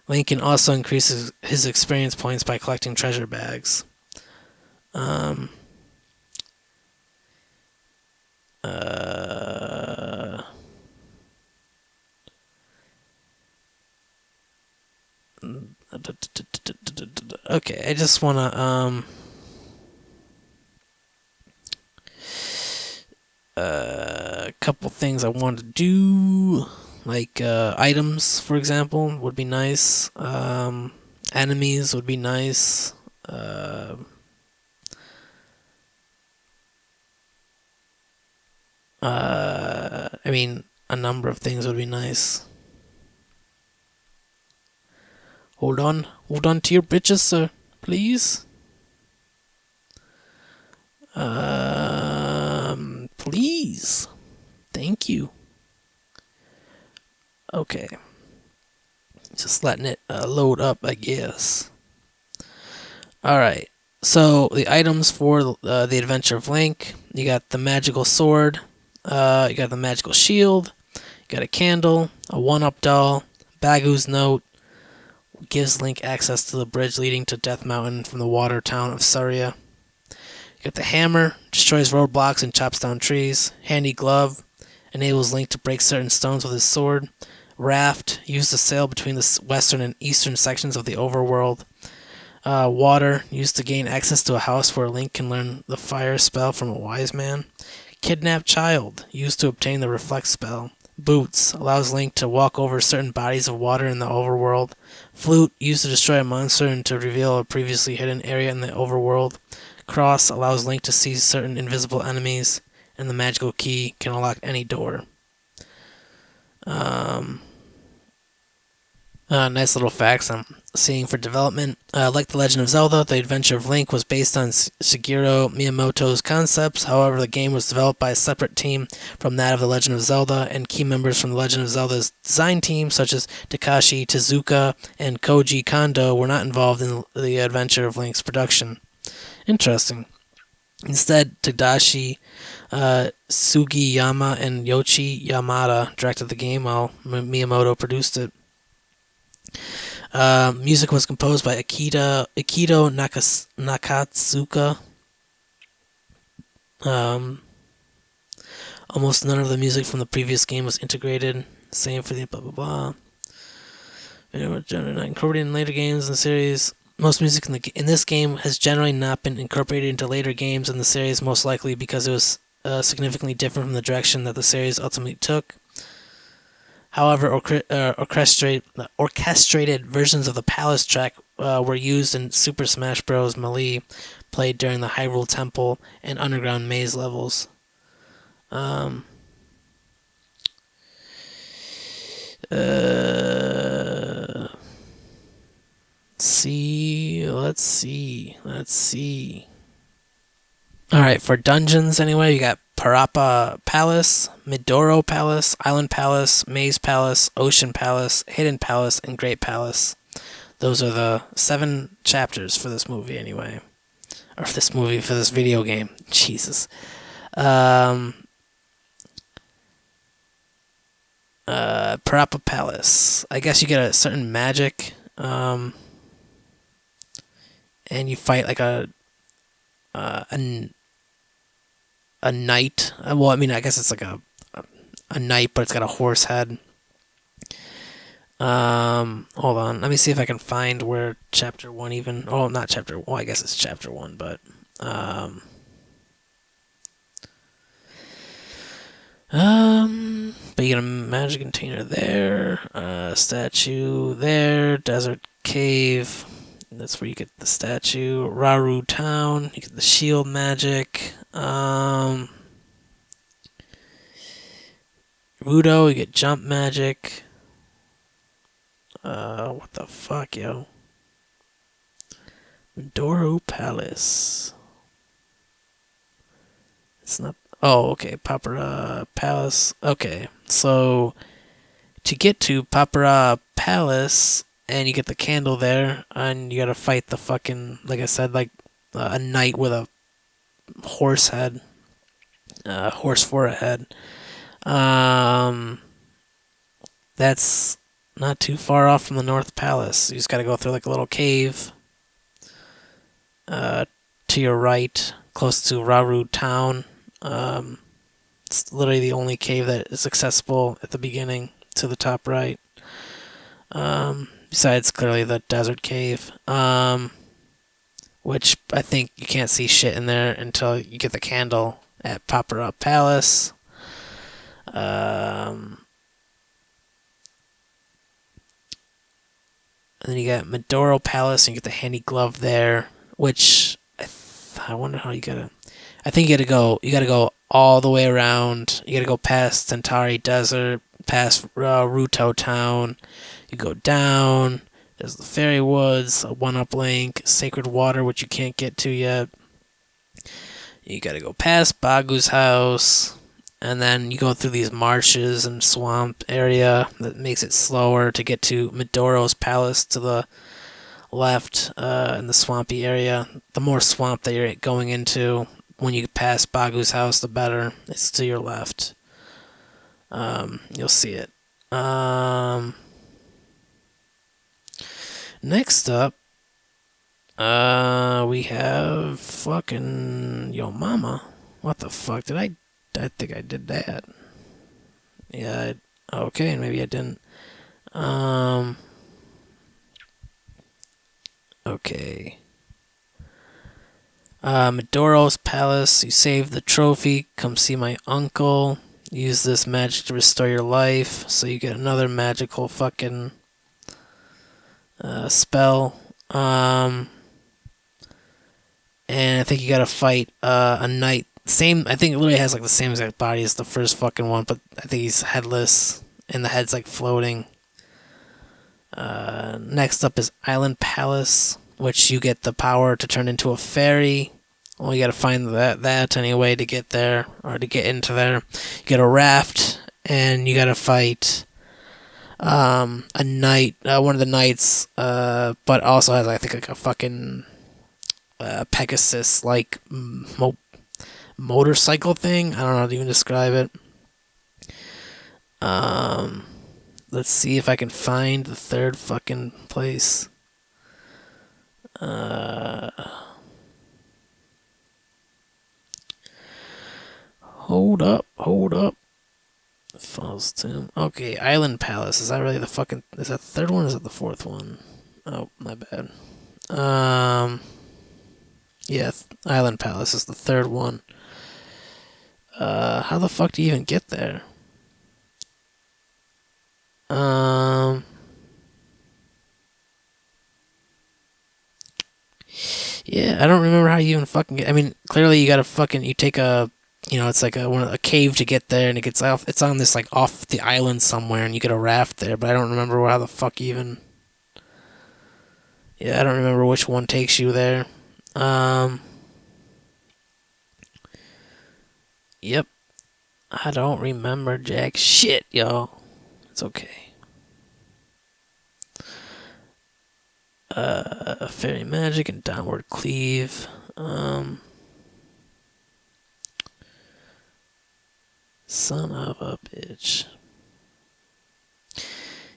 Link can also increase his experience points by collecting treasure bags. Okay, I just wanna a couple things I want to do, like items, for example, would be nice. Enemies would be nice. I mean, a number of things would be nice. Hold on to your britches, sir, please. Please. Thank you. Okay. Just letting it load up, I guess. Alright. So, the items for the Adventure of Link, you got the magical sword, you got the magical shield, you got a candle, a one-up doll, Bagu's note, gives Link access to the bridge leading to Death Mountain from the water town of Saria. You got the hammer, destroys roadblocks and chops down trees. Handy glove, enables Link to break certain stones with his sword. Raft, used to sail between the western and eastern sections of the overworld. Water, used to gain access to a house where Link can learn the fire spell from a wise man. Kidnapped child, used to obtain the reflect spell. Boots, allows Link to walk over certain bodies of water in the overworld. Flute, used to destroy a monster and to reveal a previously hidden area in the overworld. Cross, allows Link to see certain invisible enemies. And the magical key can unlock any door. Nice little facts I'm seeing for development. Like The Legend of Zelda, The Adventure of Link was based on Shigeru Miyamoto's concepts. However, the game was developed by a separate team from that of The Legend of Zelda, and key members from The Legend of Zelda's design team, such as Takashi Tezuka and Koji Kondo, were not involved in The Adventure of Link's production. Interesting. Instead, Tadashi Sugiyama and Yoichi Yamada directed the game, while Miyamoto produced it. Music was composed by Akito Nakatsuka. Almost none of the music from the previous game was integrated. Same for the blah blah blah. Not incorporated in later games in the series. Most music in this game has generally not been incorporated into later games in the series, most likely because it was significantly different from the direction that the series ultimately took. However, orchestrated versions of the Palace track were used in Super Smash Bros. Melee, played during the Hyrule Temple and Underground Maze levels. Let's see. Alright, for dungeons anyway, you got Parappa Palace, Midoro Palace, Island Palace, Maze Palace, Ocean Palace, Hidden Palace, and Great Palace. Those are the 7 chapters for this movie anyway. Or for this video game. Jesus. Parappa Palace. I guess you get a certain magic, and you fight like a knight. Well, I mean, I guess it's like a knight, but it's got a horse head. Hold on. Let me see if I can find where chapter 1 even... Oh, not chapter 1. I guess it's chapter 1, but... But you get a magic container there, statue there, desert cave, that's where you get the statue, Raru Town, you get the shield magic, Rudo, you get jump magic, what the fuck, yo, Midoro Palace, it's not... Oh, okay, Papara Palace. Okay, so to get to Papara Palace, and you get the candle there, and you gotta fight the fucking, like I said, like a knight with a horse head, horse for a head. That's not too far off from the North Palace. You just gotta go through like a little cave to your right, close to Raru Town. It's literally the only cave that is accessible at the beginning to the top right. Besides clearly the desert cave. which I think you can't see shit in there until you get the candle at Papara Palace. And then you got Medoro Palace, and you get the handy glove there, which I wonder how you gotta. I think you gotta go. You gotta go all the way around. You gotta go past Centauri Desert, past Ruto Town. You go down. There's the Fairy Woods, a one-up link, Sacred Water, which you can't get to yet. You gotta go past Bagu's house, and then you go through these marshes and swamp area that makes it slower to get to Midoro's palace to the left in the swampy area. The more swamp that you're going into when you pass Bagu's house, the better. It's to your left. You'll see it. Next up, we have fucking Yo Mama. What the fuck? I think I did that. Yeah, okay, maybe I didn't. Okay. Midoro's palace. You save the trophy. Come see my uncle. Use this magic to restore your life. So you get another magical fucking spell. And I think you gotta fight a knight. Same. I think it literally has like the same exact body as the first fucking one, but I think he's headless and the head's like floating. Next up is Island Palace, which you get the power to turn into a fairy. Well, you gotta find that anyway to get there, or to get into there. You get a raft, and you gotta fight a knight, one of the knights, but also has, I think, like a fucking Pegasus, like, motorcycle thing. I don't know how to even describe it. Let's see if I can find the third fucking place. Hold up. Falls Tomb. Okay, Island Palace. Is that really the fucking... Is that the third one or is that the fourth one? Oh, my bad. Yeah, Island Palace is the third one. How the fuck do you even get there? Yeah, I don't remember how you even fucking get... I mean, clearly you gotta fucking... You take a... You know, it's like a cave to get there, and it gets off... It's on this, like, off the island somewhere, and you get a raft there, but I don't remember how the fuck even... Yeah, I don't remember which one takes you there. Yep. I don't remember jack shit, y'all. It's okay. Fairy Magic and Downward Cleave. Son of a bitch.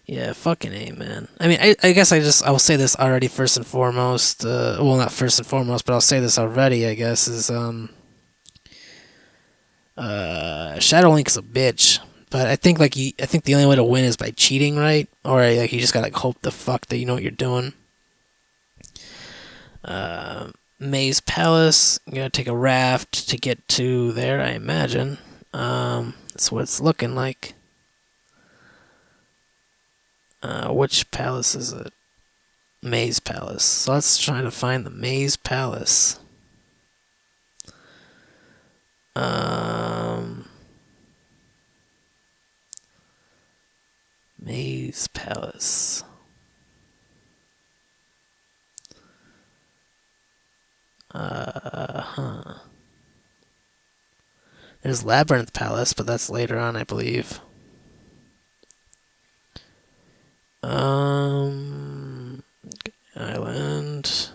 Yeah, fucking A, man. I mean, I guess I will say this already first and foremost. Well, not first and foremost, but I'll say this already, I guess, is, Shadow Link's a bitch. But I think, like, I think the only way to win is by cheating, right? Or, like, you just gotta, like, hope the fuck that you know what you're doing. Maze Palace. You gotta take a raft to get to there, I imagine. That's what it's looking like. Which palace is it? Maze Palace. So let's try to find the Maze Palace. Maze Palace. There's Labyrinth Palace, but that's later on, I believe. Island.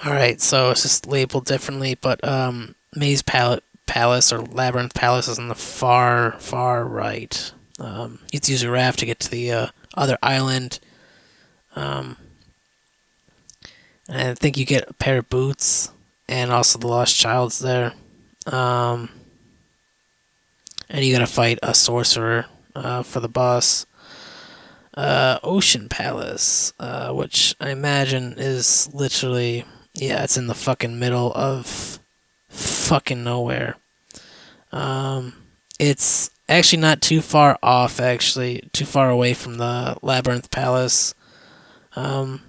Alright, so it's just labeled differently, but Maze Palace or Labyrinth Palace is on the far right. You have to use a raft to get to the other island. And I think you get a pair of boots, and also the Lost Child's there. And you gotta fight a sorcerer for the boss. Ocean Palace, which I imagine is literally, yeah, it's in the fucking middle of fucking nowhere. It's actually not too far off, actually, too far away from the Labyrinth Palace. Um,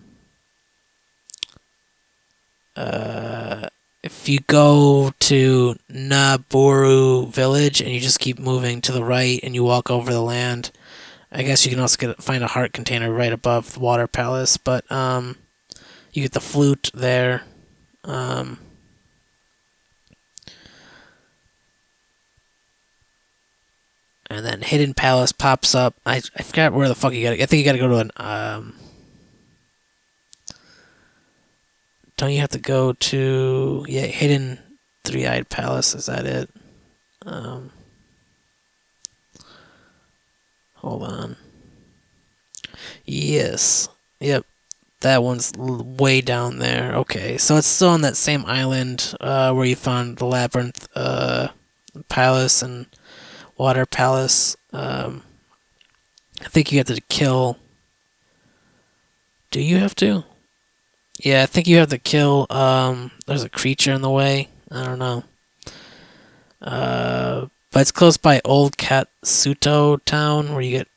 if you go to Naburu Village and you just keep moving to the right and you walk over the land, I guess you can also find a heart container right above the Water Palace, but you get the flute there. Um, and then Hidden Palace pops up. I forgot where the fuck you gotta. I think you gotta go to an. Don't you have to go to Hidden Three-Eyed Palace? Is that it? Hold on. Yes. Yep. That one's way down there. Okay, so it's still on that same island where you found the Labyrinth Palace and Water Palace. I think you have to kill. Do you have to? Yeah, I think you have to kill. There's a creature in the way. I don't know. But it's close by Old Katsuto Town where you get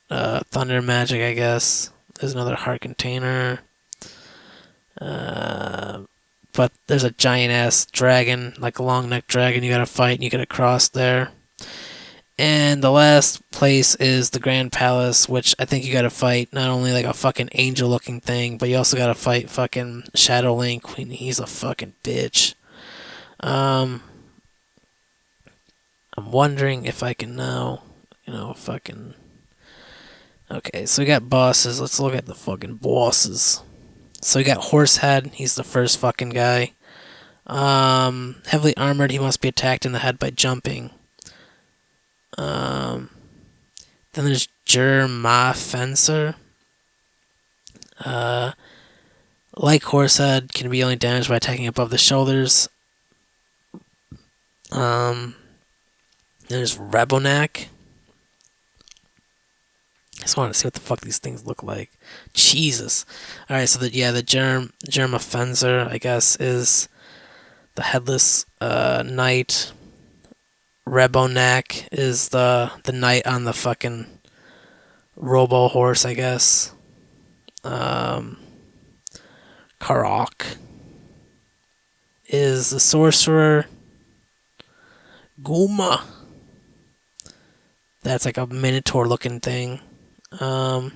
thunder magic, I guess. There's another heart container. But there's a giant ass dragon, like a long necked dragon you gotta fight and you gotta cross there. And the last place is the Grand Palace, which I think you gotta fight not only like a fucking angel looking thing, but you also gotta fight fucking Shadow Link when he's a fucking bitch. I'm wondering if I can now, fucking. Okay, so we got bosses. Let's look at the fucking bosses. So we got Horsehead. He's the first fucking guy. Heavily armored. He must be attacked in the head by jumping. Then there's Jerma Fencer. Like Horsehead, can be only damaged by attacking above the shoulders. There's Rebonak. I just want to see what the fuck these things look like. Jesus. Alright, so the Jerma Fencer, I guess, is the headless knight. Rebonak is the knight on the fucking robo horse, I guess. Karok is the sorcerer. Guma. That's like a minotaur looking thing. And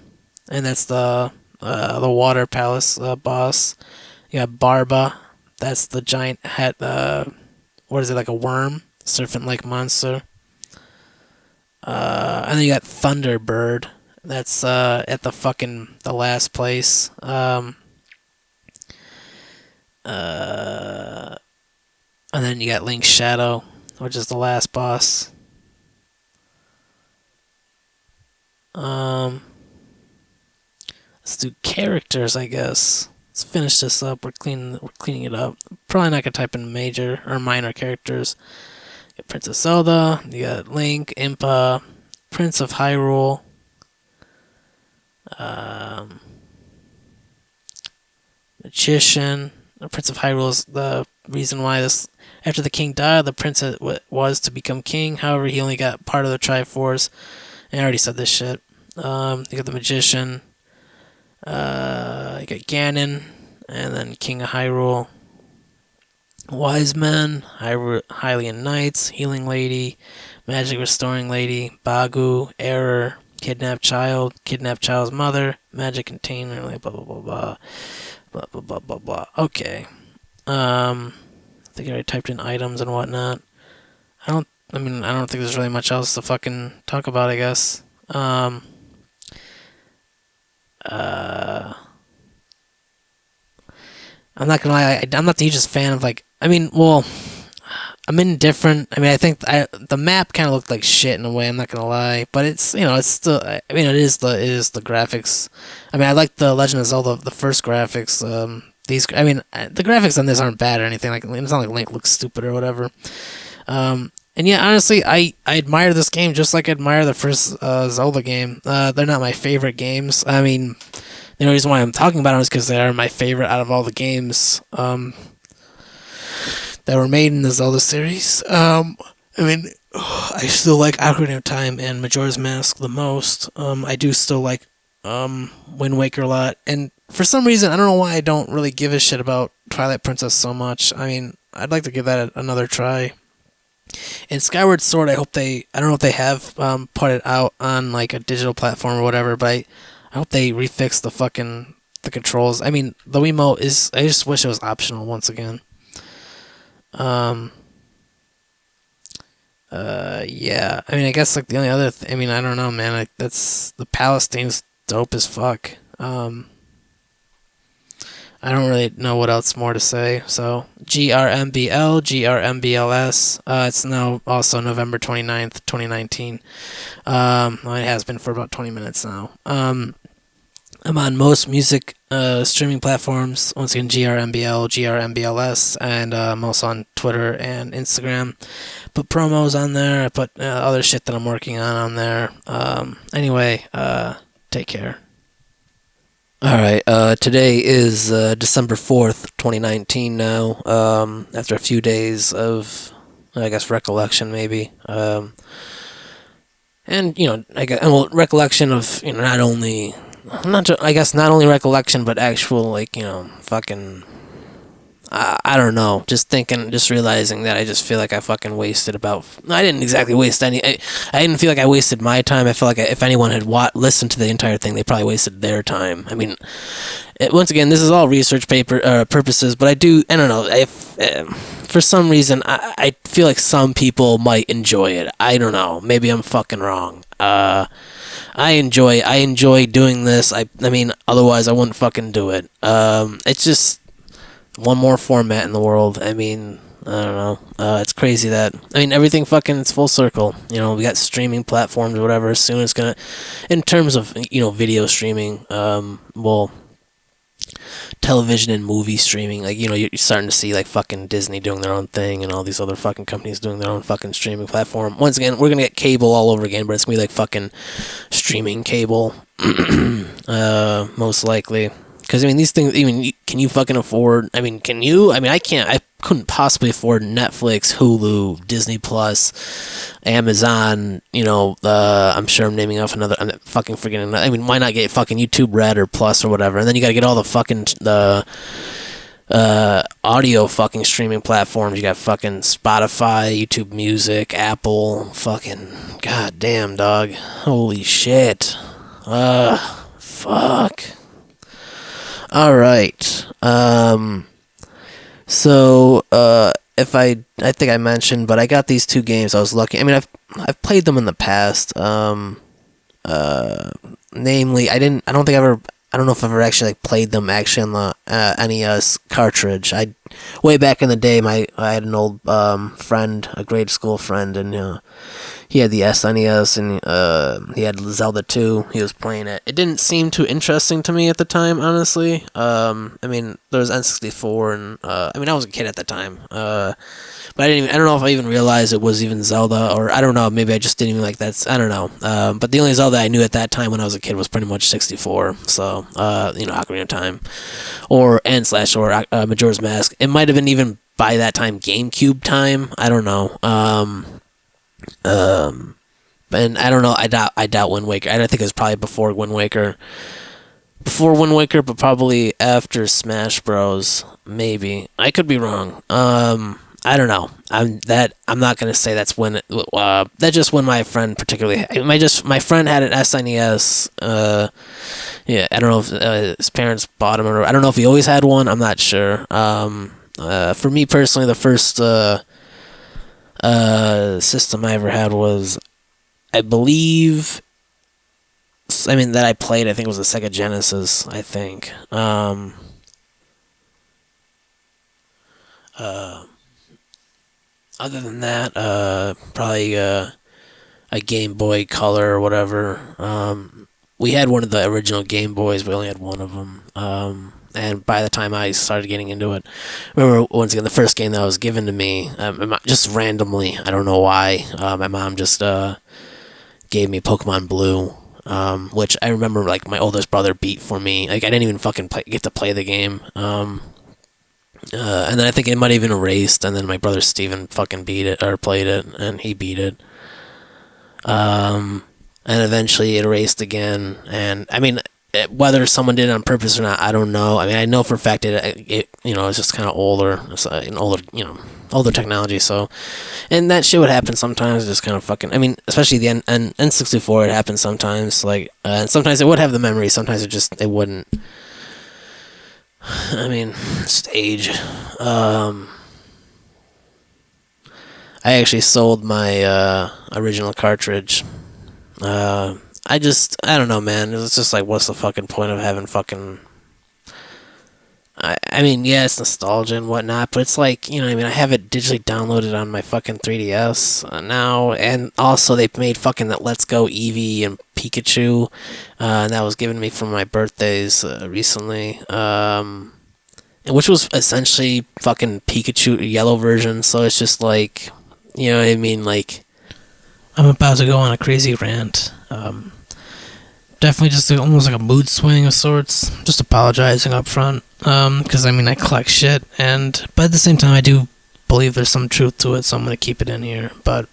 that's the Water Palace boss. You got Barba. That's the giant head. What is it, like a worm? Serpent-like monster. And then you got Thunderbird. That's at the last place. And then you got Link's Shadow, which is the last boss. Let's do characters, I guess. Let's finish this up. We're cleaning it up. Probably not gonna type in major or minor characters. You got Princess Zelda. You got Link, Impa, Prince of Hyrule. Magician. The Prince of Hyrule is the reason why this. After the king died, the prince was to become king. However, he only got part of the Triforce. And I already said this shit. You got the Magician. You got Ganon. And then King of Hyrule. Wise Men. Hylian Knights. Healing Lady. Magic Restoring Lady. Bagu. Error. Kidnapped Child. Kidnapped Child's Mother. Magic Container. Like blah, blah, blah, blah. Blah, blah, blah, blah, blah. Okay. I think I already typed in items and whatnot. I don't think there's really much else to fucking talk about, I guess. I'm not gonna lie, I'm not the hugest fan of I'm indifferent. I think the map kind of looked like shit in a way. I'm not gonna lie, but it's it's still. It is the graphics. I like the Legend of Zelda, the first graphics. The graphics on this aren't bad or anything. Like, it's not like Link looks stupid or whatever. And And yeah, honestly, I admire this game just like I admire the first Zelda game. They're not my favorite games. I mean, the only reason why I'm talking about them is because they are my favorite out of all the games that were made in the Zelda series. I mean, I still like Ocarina of Time and Majora's Mask the most. I do still like Wind Waker a lot, and for some reason, I don't know why I don't really give a shit about Twilight Princess so much. I mean, I'd like to give that another try. And Skyward Sword, I don't know if they have put it out on like a digital platform or whatever, but I hope they refix the controls. I mean, the Wiimote is, I just wish it was optional once again. Um, yeah. I mean, I guess like the only other, I mean, I don't know, man. That's the Palestine's dope as fuck. I don't really know what else more to say. So GRMBL, GRMBLS. It's now also November 29th, 2019. Well, it has been for about 20 minutes now. I'm on most music streaming platforms. Once again, GRMBL, GRMBLS, and I'm also on Twitter and Instagram. Put promos on there. I put other shit that I'm working on there. Anyway, take care. Alright, today is December 4th, 2019 now, after a few days of, I guess, recollection maybe, and, I guess, well, recollection of, not only, I guess not only recollection, but actual, like, fucking, I don't know, just realizing that I just feel like I fucking wasted I didn't exactly waste I didn't feel like I wasted my time. I feel like if anyone had listened to the entire thing, they probably wasted their time. I mean, once again, this is all research purposes, but I don't know, if for some reason, I feel like some people might enjoy it. I don't know, maybe I'm fucking wrong. I enjoy doing this. I mean, otherwise I wouldn't fucking do it. It's just one more format in the world. I mean, I don't know. It's crazy that, I mean, everything fucking, it's full circle. We got streaming platforms or whatever. Soon it's gonna, in terms of, video streaming, well, television and movie streaming, like, you're starting to see, like, fucking Disney doing their own thing and all these other fucking companies doing their own fucking streaming platform. Once again, we're gonna get cable all over again, but it's gonna be like fucking streaming cable, most likely. Because, I mean, these things, can you fucking afford, I mean, can you? I mean, I can't, I couldn't possibly afford Netflix, Hulu, Disney Plus, Amazon, I'm sure I'm naming off another, I'm fucking forgetting, I mean, why not get fucking YouTube Red or Plus or whatever, and then you gotta get all the fucking, audio fucking streaming platforms. You got fucking Spotify, YouTube Music, Apple, fucking, goddamn, dog, holy shit, fuck. Alright, so, if I think I mentioned, but I got these two games, I was lucky, I mean, I've played them in the past, namely, I don't know if I've ever actually, like, played them actually on the, NES cartridge. Way back in the day, I had an old, friend, a grade school friend, and, he had the SNES, and he had Zelda 2. He was playing it. It didn't seem too interesting to me at the time, honestly. I mean, there was N64, and I mean, I was a kid at the time. But I don't know if I even realized it was even Zelda, or I don't know. Maybe I just didn't even like that. I don't know. But the only Zelda I knew at that time when I was a kid was pretty much 64. So, Ocarina of Time, or Majora's Mask. It might have been even by that time GameCube time. I don't know. And I don't know. I doubt Wind Waker. I don't think it was probably before Wind Waker. Before Wind Waker, but probably after Smash Bros. Maybe. I could be wrong. I don't know. I'm not gonna say that's when. That's just when my friend particularly. My friend had an SNES. Yeah. I don't know if his parents bought him, or I don't know if he always had one. I'm not sure. For me personally, the first system I ever had was, I believe, I mean, that I played, I think it was a Sega Genesis, I think. Other than that, probably a Game Boy Color or whatever. we had one of the original Game Boys. We only had one of them. And by the time I started getting into it, I remember once again the first game that was given to me, just randomly. I don't know why. My mom just gave me Pokemon Blue, which I remember like my oldest brother beat for me. Like I didn't even fucking get to play the game. And then I think it might have even erased. And then my brother Steven fucking beat it or played it, and he beat it. And eventually it erased again. And I mean, whether someone did it on purpose or not, I don't know. I mean, I know for a fact it you know, it's just kind of older. It's an older, you know, older technology. So, and that shit would happen sometimes. Just kind of fucking. I mean, especially the N64, it happens sometimes. Like, and sometimes it would have the memory. Sometimes it wouldn't. I mean, just age. I actually sold my original cartridge. I don't know, man. It's just like, what's the fucking point of having fucking... I mean, yeah, it's nostalgia and whatnot, but it's like, you know what I mean? I have it digitally downloaded on my fucking 3DS now, and also they made fucking that Let's Go Eevee and Pikachu, and that was given to me for my birthdays recently, which was essentially fucking Pikachu yellow version, so it's just like, you know what I mean? Like, I'm about to go on a crazy rant. Definitely just almost like a mood swing of sorts. Just apologizing up front. Because, I mean, I collect shit. But at the same time, I do believe there's some truth to it, so I'm going to keep it in here. But,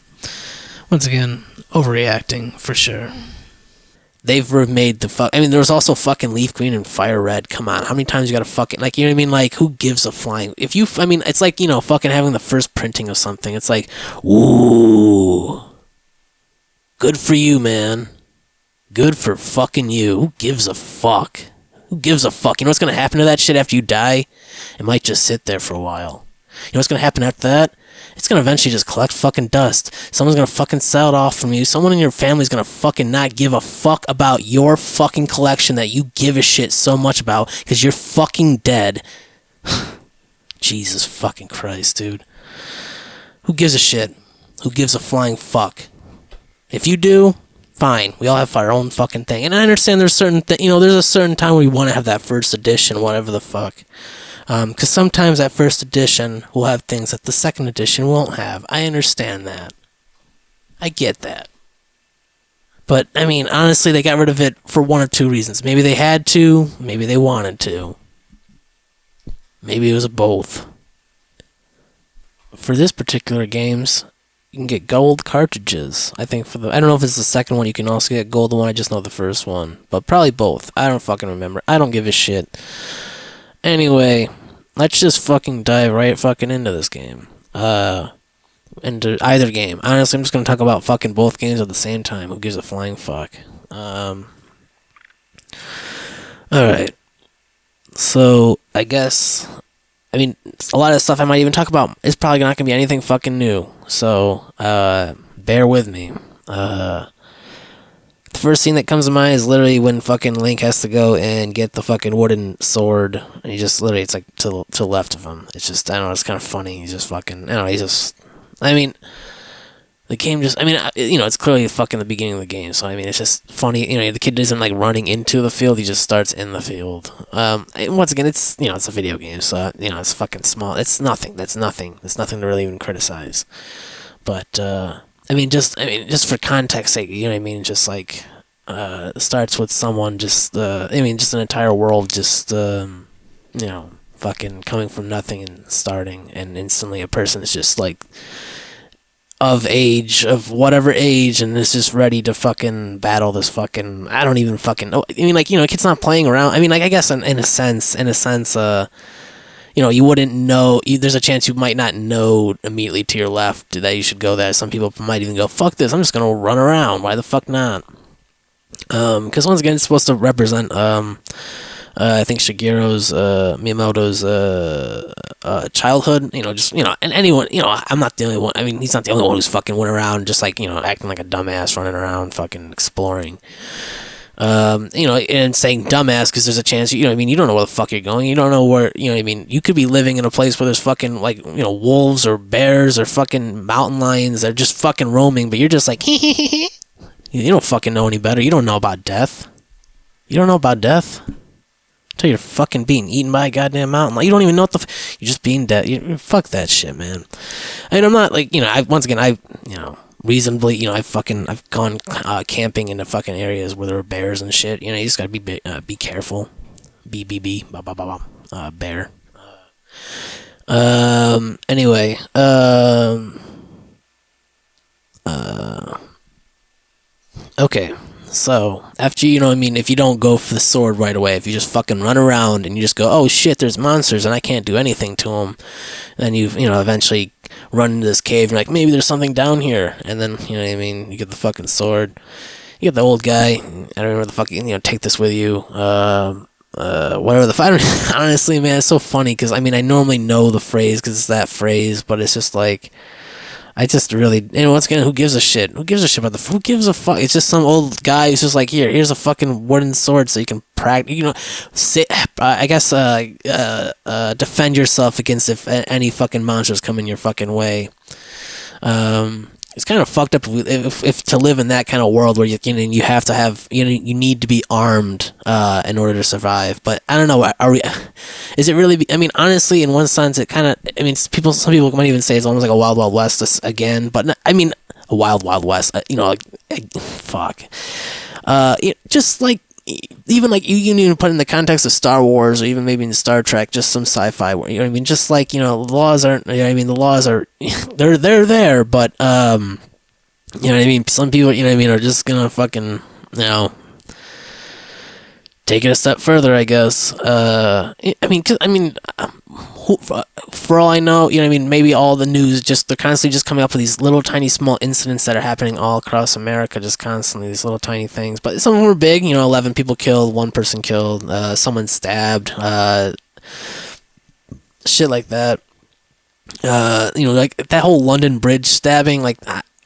once again, overreacting, for sure. They've remade the fuck... I mean, there was also fucking Leaf Green and Fire Red. Come on, how many times you gotta fucking... Like, you know what I mean? Like, who gives a flying... If you... I mean, it's like, you know, fucking having the first printing of something. It's like, ooh... Good for you, man. Good for fucking you. Who gives a fuck? Who gives a fuck? You know what's gonna happen to that shit after you die? It might just sit there for a while. You know what's gonna happen after that? It's gonna eventually just collect fucking dust. Someone's gonna fucking sell it off from you. Someone in your family's gonna fucking not give a fuck about your fucking collection that you give a shit so much about because you're fucking dead. Jesus fucking Christ, dude. Who gives a shit? Who gives a flying fuck? If you do, fine. We all have our own fucking thing. And I understand there's certain there's a certain time where you want to have that first edition, whatever the fuck. Because sometimes that first edition will have things that the second edition won't have. I understand that. I get that. But, I mean, honestly, they got rid of it for one or two reasons. Maybe they had to. Maybe they wanted to. Maybe it was both. For this particular games... You can get gold cartridges. I think I don't know if it's the second one you can also get gold one. I just know the first one. But probably both. I don't fucking remember. I don't give a shit. Anyway, let's just fucking dive right fucking into this game. Into either game. Honestly, I'm just gonna talk about fucking both games at the same time. Who gives a flying fuck? Alright. So, I guess... I mean, a lot of stuff I might even talk about is probably not going to be anything fucking new. So, bear with me. The first scene that comes to mind is literally when fucking Link has to go and get the fucking wooden sword. And he just literally, it's like to the left of him. It's just, I don't know, it's kind of funny. He's just fucking, I don't know, he's just, I mean, the game just, I mean, you know, it's clearly fucking the beginning of the game, so I mean, it's just funny, you know, the kid isn't like running into the field, he just starts in the field. And once again, it's, you know, it's a video game, so, you know, it's fucking small, it's nothing, there's nothing to really even criticize. But, I mean, just for context sake, you know what I mean, just like, it starts with someone just, I mean, just an entire world just, you know, fucking coming from nothing and starting, and instantly a person is just like, of whatever age, and is just ready to fucking battle this fucking, I don't even fucking know. I mean, like, you know, kid's not playing around. I mean, like, I guess in a sense, you know, you wouldn't know, there's a chance you might not know immediately to your left that you should go there. Some people might even go, fuck this, I'm just gonna run around, why the fuck not? Because once again, it's supposed to represent, I think Shigeru's, Miyamoto's, childhood, you know, just, you know, and anyone, you know, I'm not the only one, I mean, he's not the only one who's fucking went around just like, you know, acting like a dumbass, running around, fucking exploring, you know, and saying dumbass because there's a chance, you know what I mean, you don't know where the fuck you're going, you don't know where, you know what I mean, you could be living in a place where there's fucking, like, you know, wolves or bears or fucking mountain lions that are just fucking roaming, but you're just like, you don't fucking know any better, you don't know about death. You don't know about death until you're fucking being eaten by a goddamn mountain. Like, you don't even know what you're just being dead. Fuck that shit, man. I mean, I'm not like, reasonably, I've gone camping into fucking areas where there are bears and shit. You just gotta be careful. Bear. Anyway, okay. So, after, if you don't go for the sword right away, if you just fucking run around and you just go, oh shit, there's monsters and I can't do anything to them, then eventually run into this cave and like, maybe there's something down here, and then, you get the fucking sword, you get the old guy, I don't know where the fuck, take this with you, whatever honestly, man, it's so funny, because, I normally know the phrase, because it's that phrase, but it's just like, I just really, once again, who gives a shit? Who gives a shit about who gives a fuck? It's just some old guy who's just like, here's a fucking wooden sword so you can practice, defend yourself against if any fucking monsters come in your fucking way. It's kind of fucked up if to live in that kind of world where you have to have you need to be armed in order to survive. But I don't know. Is it really? Honestly, in one sense, it kind of. Some people might even say it's almost like a Wild Wild West again. But a Wild Wild West. Fuck. Just like. Even like you can even put in the context of Star Wars or even maybe in Star Trek, just some sci-fi. Just like the laws aren't. The laws are they're there, but some people are just gonna fucking take it a step further, I guess. For all I know, maybe all the news they're constantly just coming up with these little tiny small incidents that are happening all across America, just constantly, these little tiny things. But some of them were big, 11 people killed, 1 person killed, someone stabbed, shit like that. Like that whole London Bridge stabbing, like,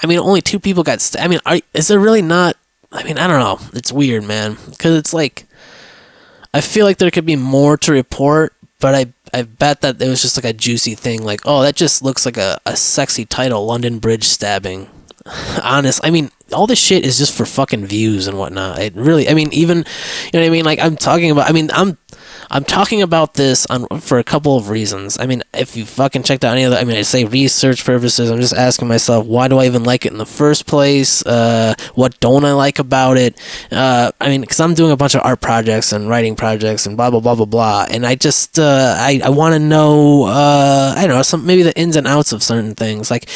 only 2 people got stabbed. Is there really not? I don't know. It's weird, man, because it's like, I feel like there could be more to report, but I bet that it was just like a juicy thing, like, oh, that just looks like a sexy title, London Bridge stabbing. Honest, all this shit is just for fucking views and whatnot. It really, even, like, I'm talking about, I'm talking about this for a couple of reasons. If you fucking checked out any of the, I say research purposes, I'm just asking myself, why do I even like it in the first place? What don't I like about it? Because I'm doing a bunch of art projects and writing projects and blah, blah, blah, blah, blah. And I just, I want to know, I don't know, maybe the ins and outs of certain things. Like,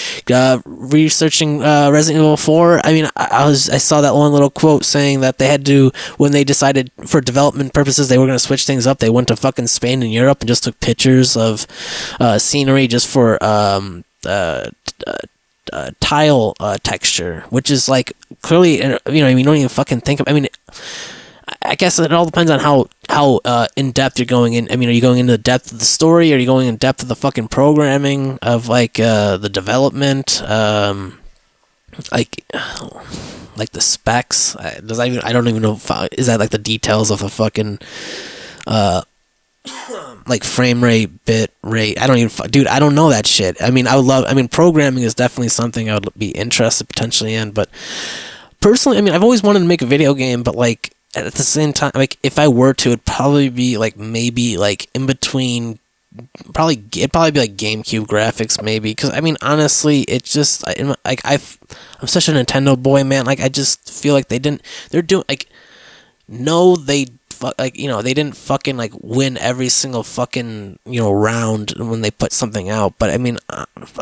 researching Resident Evil 4, I saw that one little quote saying that they had to, when they decided for development purposes they were going to switch things up, they went to fucking Spain and Europe and just took pictures of scenery just for tile texture, which is like clearly, you don't even fucking think of. I guess it all depends on how in depth you're going in. Are you going into the depth of the story? Or are you going in depth of the fucking programming of like the development? Like the specs. I don't even know. Is that like the details of the fucking like frame rate, bit rate? I don't even, dude, I don't know that shit. I would love, programming is definitely something I would be interested potentially in, but personally, I've always wanted to make a video game, but like at the same time, like if I were to, it'd probably be like maybe like in between, it'd probably be like GameCube graphics maybe, because honestly, it's just like I'm such a Nintendo boy, man. Like I just feel like they didn't fucking like win every single fucking round when they put something out, but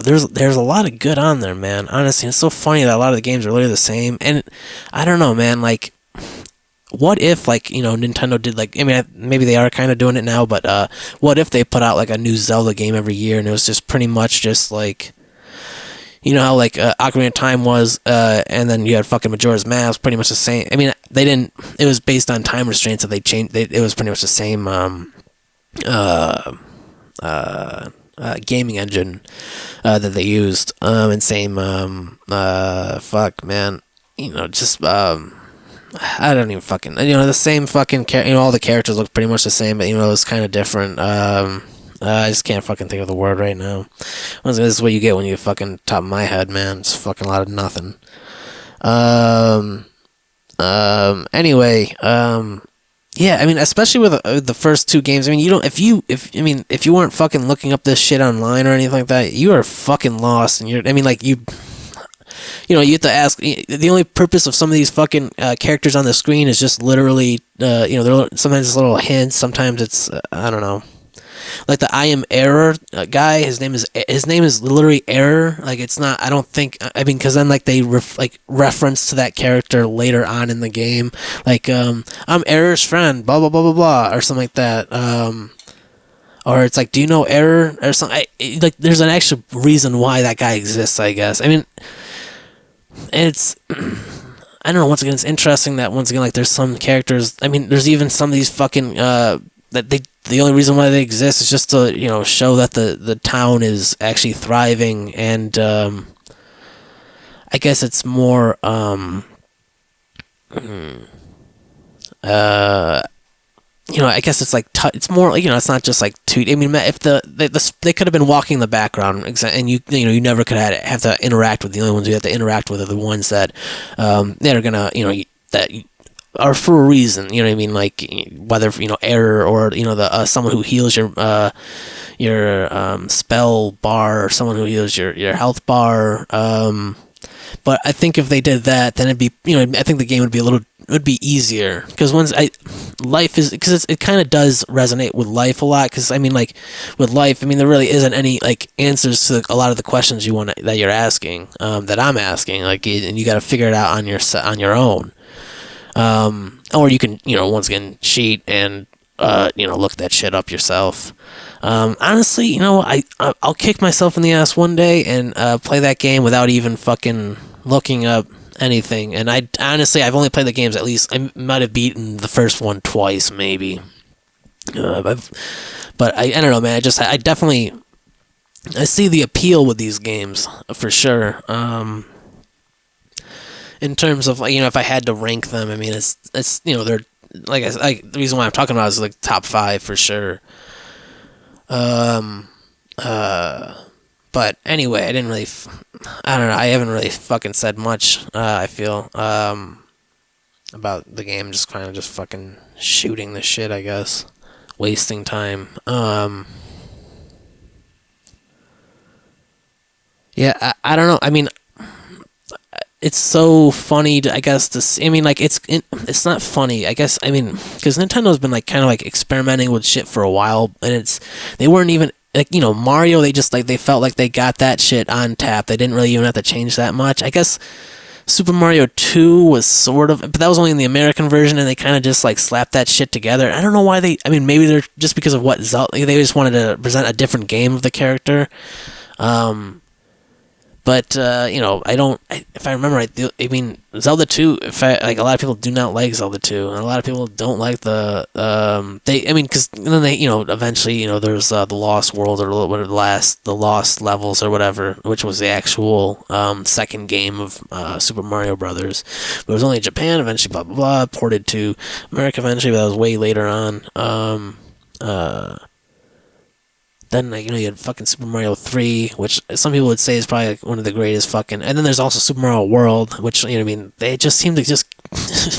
there's a lot of good on there, man. Honestly, it's so funny that a lot of the games are literally the same, and I don't know, man. Like, what if like Nintendo did like, maybe they are kind of doing it now, but what if they put out like a new Zelda game every year and it was just pretty much just like, how like Ocarina of Time was, and then you had fucking Majora's Mask, pretty much the same. They didn't. It was based on time restraints, so they changed. It was pretty much the same gaming engine that they used, and same fuck, man. Just I don't even fucking, the same fucking all the characters look pretty much the same, but it's kind of different. I just can't fucking think of the word right now. This is what you get when you fucking top of my head, man. It's fucking a lot of nothing. Anyway, Yeah, I mean, especially with the first two games. I mean, you don't if you weren't fucking looking up this shit online or anything like that, you are fucking lost. And you're, I mean, like you have to ask. The only purpose of some of these fucking characters on the screen is just literally, sometimes it's little hints. Sometimes it's I don't know, like the I am error guy. His name is literally error. Like it's not. I don't think. I mean, because then like they reference to that character later on in the game. Like I'm error's friend. Blah blah blah blah blah or something like that. Or it's like, do you know error or something? Like there's an actual reason why that guy exists. I guess. I mean, it's. I don't know. Once again, it's interesting that once again, like there's some characters. I mean, there's even some of these fucking that they. The only reason why they exist is just to show that the town is actually thriving, and I guess it's more I guess it's like it's more like it's not just like two. I mean, if they could have been walking in the background, and you never could have to interact with. The only ones you have to interact with are the ones that that are gonna that are for a reason. You know what I mean? Like whether error or the someone who heals your spell bar or someone who heals your health bar. But I think if they did that, then it'd be I think the game would be easier because it kind of does resonate with life a lot because I mean like with life there really isn't any like answers to a lot of the questions that you're asking that I'm asking and you got to figure it out on your own. Or you can, once again, cheat and, look that shit up yourself. Honestly, I'll kick myself in the ass one day and play that game without even fucking looking up anything. And I've only played the games I might have beaten the first one twice, maybe. But I don't know, man. I definitely I see the appeal with these games for sure. In terms of if I had to rank them, I mean it's they're the reason why I'm talking about is like top 5 for sure. But anyway, I didn't really I don't know, I haven't really fucking said much. I feel about the game, just kind of just fucking shooting the shit, I guess, wasting time. Yeah, I don't know. I mean, it's so funny I guess to see. I mean, like it's not funny. I guess because Nintendo's been like kind of like experimenting with shit for a while, and they weren't even like Mario. They just they felt like they got that shit on tap. They didn't really even have to change that much. I guess Super Mario 2 was sort of, but that was only in the American version, and they kind of just like slapped that shit together. I don't know why they. I mean, maybe they're just because of what Zelda. They just wanted to present a different game of the character. But I don't. If I remember right, I mean Zelda 2. A lot of people do not like Zelda 2, and a lot of people don't like the because then they eventually there's the Lost World or the Lost Levels or whatever, which was the actual second game of Super Mario Brothers. But it was only in Japan eventually. Blah blah blah. Ported to America eventually, but that was way later on. Then you had fucking Super Mario 3, which some people would say is probably one of the greatest fucking. And then there's also Super Mario World, which they just seem to just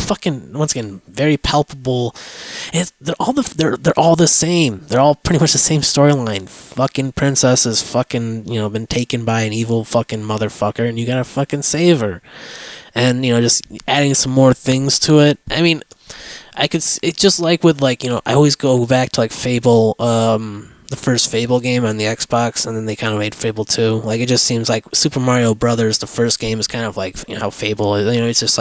fucking once again very palpable. They're all the same. They're all pretty much the same storyline. Fucking princess is fucking been taken by an evil fucking motherfucker, and you gotta fucking save her. And just adding some more things to it. I mean, it's just like with I always go back to Fable. The first Fable game on the Xbox, and then they kind of made Fable 2. It just seems like Super Mario Brothers, the first game, is kind of like how Fable is. It's just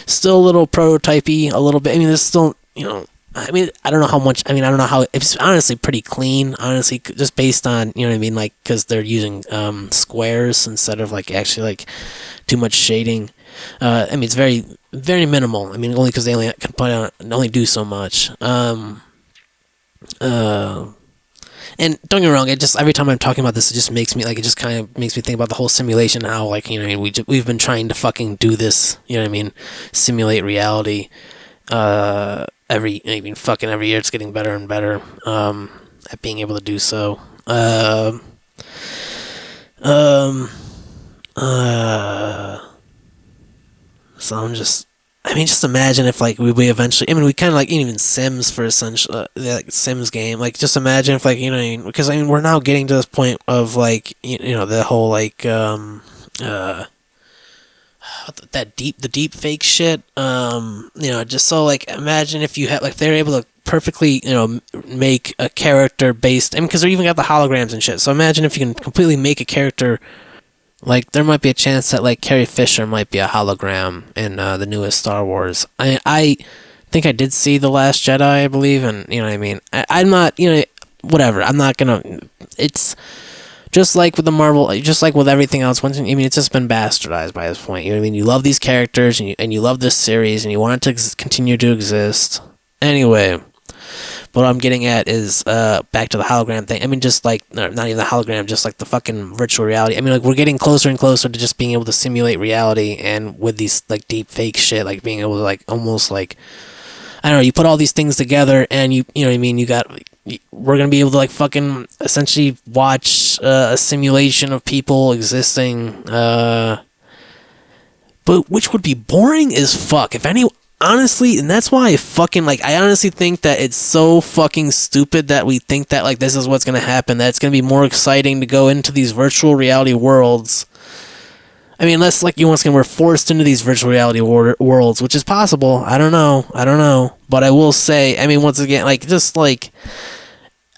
still a little prototypey, a little bit. I mean, there's still I don't know how much. I don't know how. It's honestly pretty clean. Honestly, just based on because they're using squares instead of actually too much shading. It's very very minimal. Only because they only can only do so much. And don't get me wrong, every time I'm talking about this, it just makes me it just kind of makes me think about the whole simulation. How we've been trying to fucking do this, simulate reality. Every year it's getting better and better at being able to do so. So I'm just, I mean, just imagine if like we eventually. I mean, we kind of like even Sims for essential like Sims game. Like, just imagine if like because I mean we're now getting to this point of like the whole like the deep fake shit. Just so like imagine if you had like they're able to perfectly make a character based. I mean, because they even got the holograms and shit. So imagine if you can completely make a character. Like, there might be a chance that, like, Carrie Fisher might be a hologram in the newest Star Wars. I think I did see The Last Jedi, I believe, and, you know what I mean? I'm not, whatever. I'm not gonna... It's just like with the Marvel... Just like with everything else, it's just been bastardized by this point. You know what I mean? You love these characters, and you love this series, and you want it to continue to exist. Anyway... What I'm getting at is back to the hologram thing. I mean, just like not even the hologram, just like the fucking virtual reality. I mean, like we're getting closer and closer to just being able to simulate reality, and with these like deep fake shit, like being able to like almost like I don't know. You put all these things together, and you know what I mean. We're gonna be able to like fucking essentially watch a simulation of people existing, but which would be boring as fuck if any. Honestly, and that's why I honestly think that it's so fucking stupid that we think that like this is what's gonna happen, that it's gonna be more exciting to go into these virtual reality worlds. I mean, unless like once again we're forced into these virtual reality worlds, which is possible. I don't know, but I will say, I mean, once again, like just like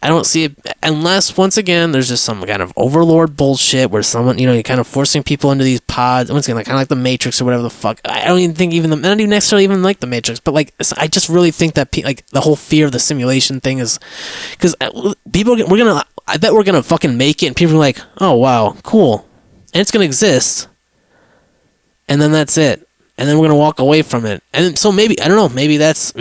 I don't see it unless once again there's just some kind of overlord bullshit where someone you're kind of forcing people into these pods. Once again, like kind of like the Matrix or whatever the fuck. I don't even think I don't even necessarily even like the Matrix, but like I just really think that like the whole fear of the simulation thing is because people I bet we're gonna fucking make it, and people are like, oh wow, cool, and it's gonna exist, and then that's it. And then we're gonna walk away from it, and so maybe I don't know. Maybe that's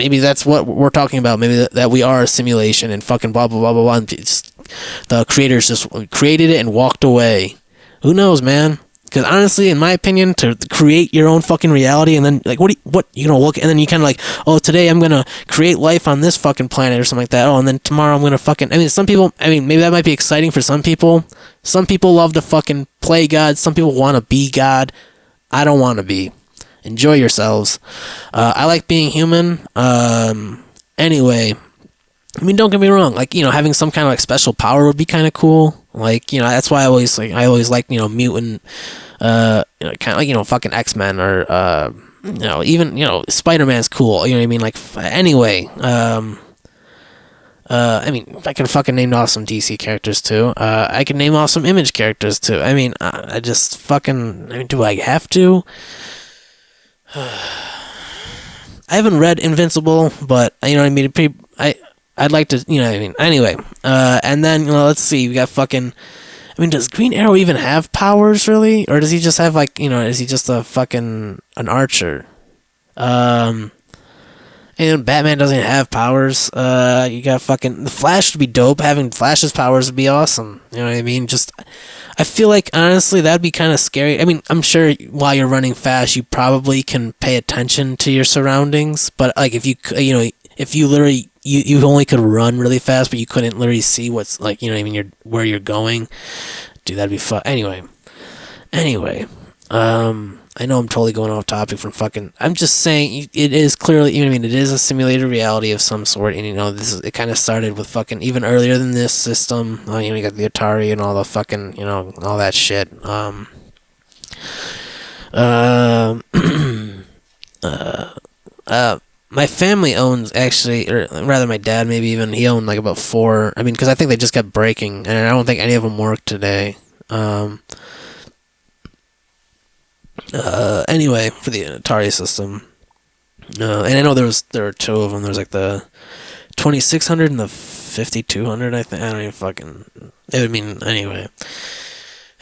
what we're talking about. Maybe that we are a simulation and fucking blah blah blah blah blah. And the creators just created it and walked away. Who knows, man? Because honestly, in my opinion, to create your own fucking reality and then like what you gonna look and then you kind of like, oh, today I'm gonna create life on this fucking planet or something like that. Oh, and then tomorrow I'm gonna fucking. I mean, some people. I mean, maybe that might be exciting for some people. Some people love to fucking play God. Some people want to be God. I don't want to be. Enjoy yourselves. I like being human. Anyway, I mean, don't get me wrong. Like, having some kind of like special power would be kind of cool. Like, that's why I always like mutant, kind of like fucking X-Men or even Spider-Man's cool. You know what I mean? Like, anyway, I mean, I can fucking name off some DC characters too. I can name off some Image characters too. I mean, I just fucking. I mean, do I have to? I haven't read Invincible, but you know what I mean. I'd like to, you know what I mean. Anyway, and then let's see. We got fucking. I mean, does Green Arrow even have powers really, or does he just have like is he just a fucking an archer? And Batman doesn't have powers. You got fucking the Flash would be dope. Having Flash's powers would be awesome. You know what I mean? Just. I feel like, honestly, that'd be kind of scary. I mean, I'm sure while you're running fast, you probably can pay attention to your surroundings. But, like, if you literally, you only could run really fast, but you couldn't literally see what's, like, you know what I mean, where you're going. Dude, that'd be fun. Anyway. I know I'm totally going off topic from fucking... I'm just saying, it is clearly... You know what I mean? It is a simulated reality of some sort, and, it kind of started with fucking... Even earlier than this system, you got the Atari and all the fucking... all that shit. My family owns, actually... Or rather, my dad, maybe even, he owned, like, about 4... I mean, because I think they just kept breaking, and I don't think any of them work today. Anyway, for the Atari system, and I know there are 2 of them. There's like the 2600 and the 5200. I think I don't even fucking. I mean, anyway.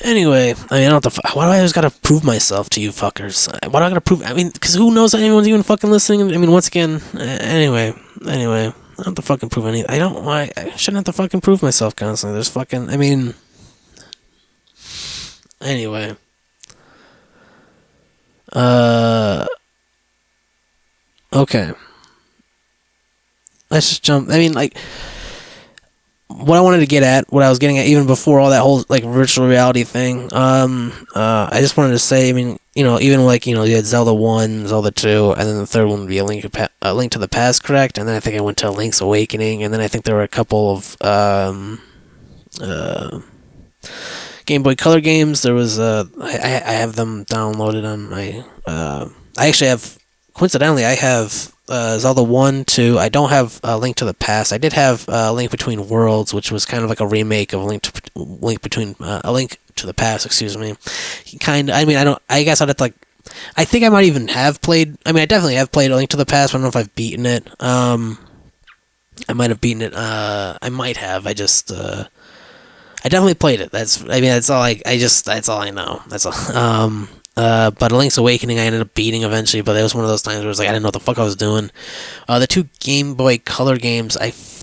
I mean, I don't. Why do I always gotta prove myself to you fuckers? Why do I gotta prove? I mean, because who knows that anyone's even fucking listening? I mean, once again, anyway. I don't have to fucking prove anything. I shouldn't have to fucking prove myself constantly. There's fucking. I mean. Anyway. Okay. Let's just jump. I mean, like, what I wanted to get at, what I was getting at even before all that whole like virtual reality thing, I just wanted to say, I mean, even like you had Zelda 1, Zelda 2, and then the third one would be a Link to the Past, correct? And then I think I went to Link's Awakening, and then I think there were a couple of uh, Game Boy Color games. There was I have them downloaded on my I actually have, coincidentally, I have Zelda 1, 2. I don't have Link to the Past. I did have Link Between Worlds, which was kind of like a remake of Link Between a Link to the Past, excuse me. I mean, I guess I'd have to like, I think I might even have played, I mean, I definitely have played A Link to the Past, but I don't know if I've beaten it. I might have beaten it. I might have. I definitely played it. I mean, that's all I know. That's all. But A Link's Awakening, I ended up beating eventually, but it was one of those times where it was like I didn't know what the fuck I was doing. The two Game Boy Color games,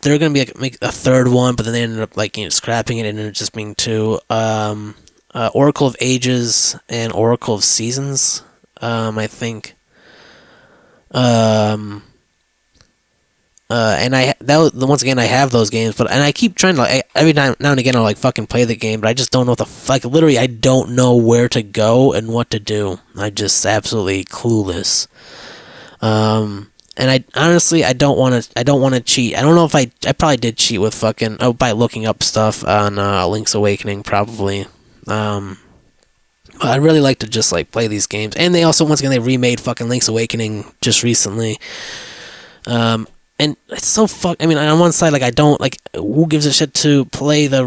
they're gonna be like make a third one, but then they ended up like scrapping it and it just being two. Oracle of Ages and Oracle of Seasons. I think. And once again I have those games, and I keep trying to every now and again I'll like fucking play the game, but I just don't know what the fuck. Literally, I don't know where to go and what to do. I'm just absolutely clueless. And I honestly I don't want to cheat. I don't know if I probably did cheat with fucking by looking up stuff on Link's Awakening probably. I'd really like to just like play these games, and they also once again they remade fucking Link's Awakening just recently. And it's so I mean, on one side, like I don't like who gives a shit to play the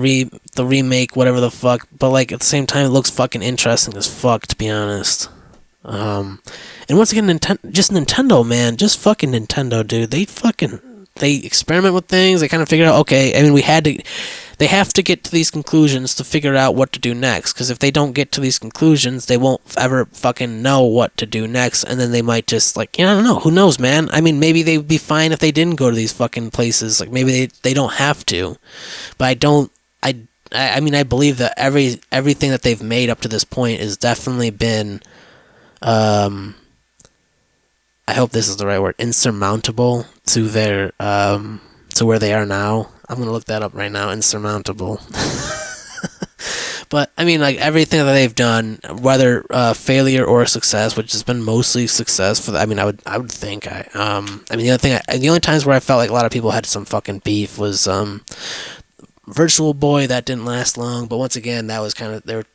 remake, whatever the fuck. But like at the same time, it looks fucking interesting as fuck, to be honest. And once again, Nintendo, man, just fucking Nintendo, dude. They experiment with things. They kind of figure out, okay. I mean, they have to get to these conclusions to figure out what to do next. Because if they don't get to these conclusions, they won't ever fucking know what to do next. And then they might just like, I don't know. Who knows, man? I mean, maybe they'd be fine if they didn't go to these fucking places. Like maybe they don't have to. But I don't. I mean, I believe that everything that they've made up to this point has definitely been. I hope this is the right word. Insurmountable to their to where they are now. I'm gonna look that up right now. Insurmountable. But I mean, like everything that they've done, whether failure or success, which has been mostly success. I mean, I would think. I mean, the only times where I felt like a lot of people had some fucking beef was Virtual Boy. That didn't last long, but once again, that was kind of they were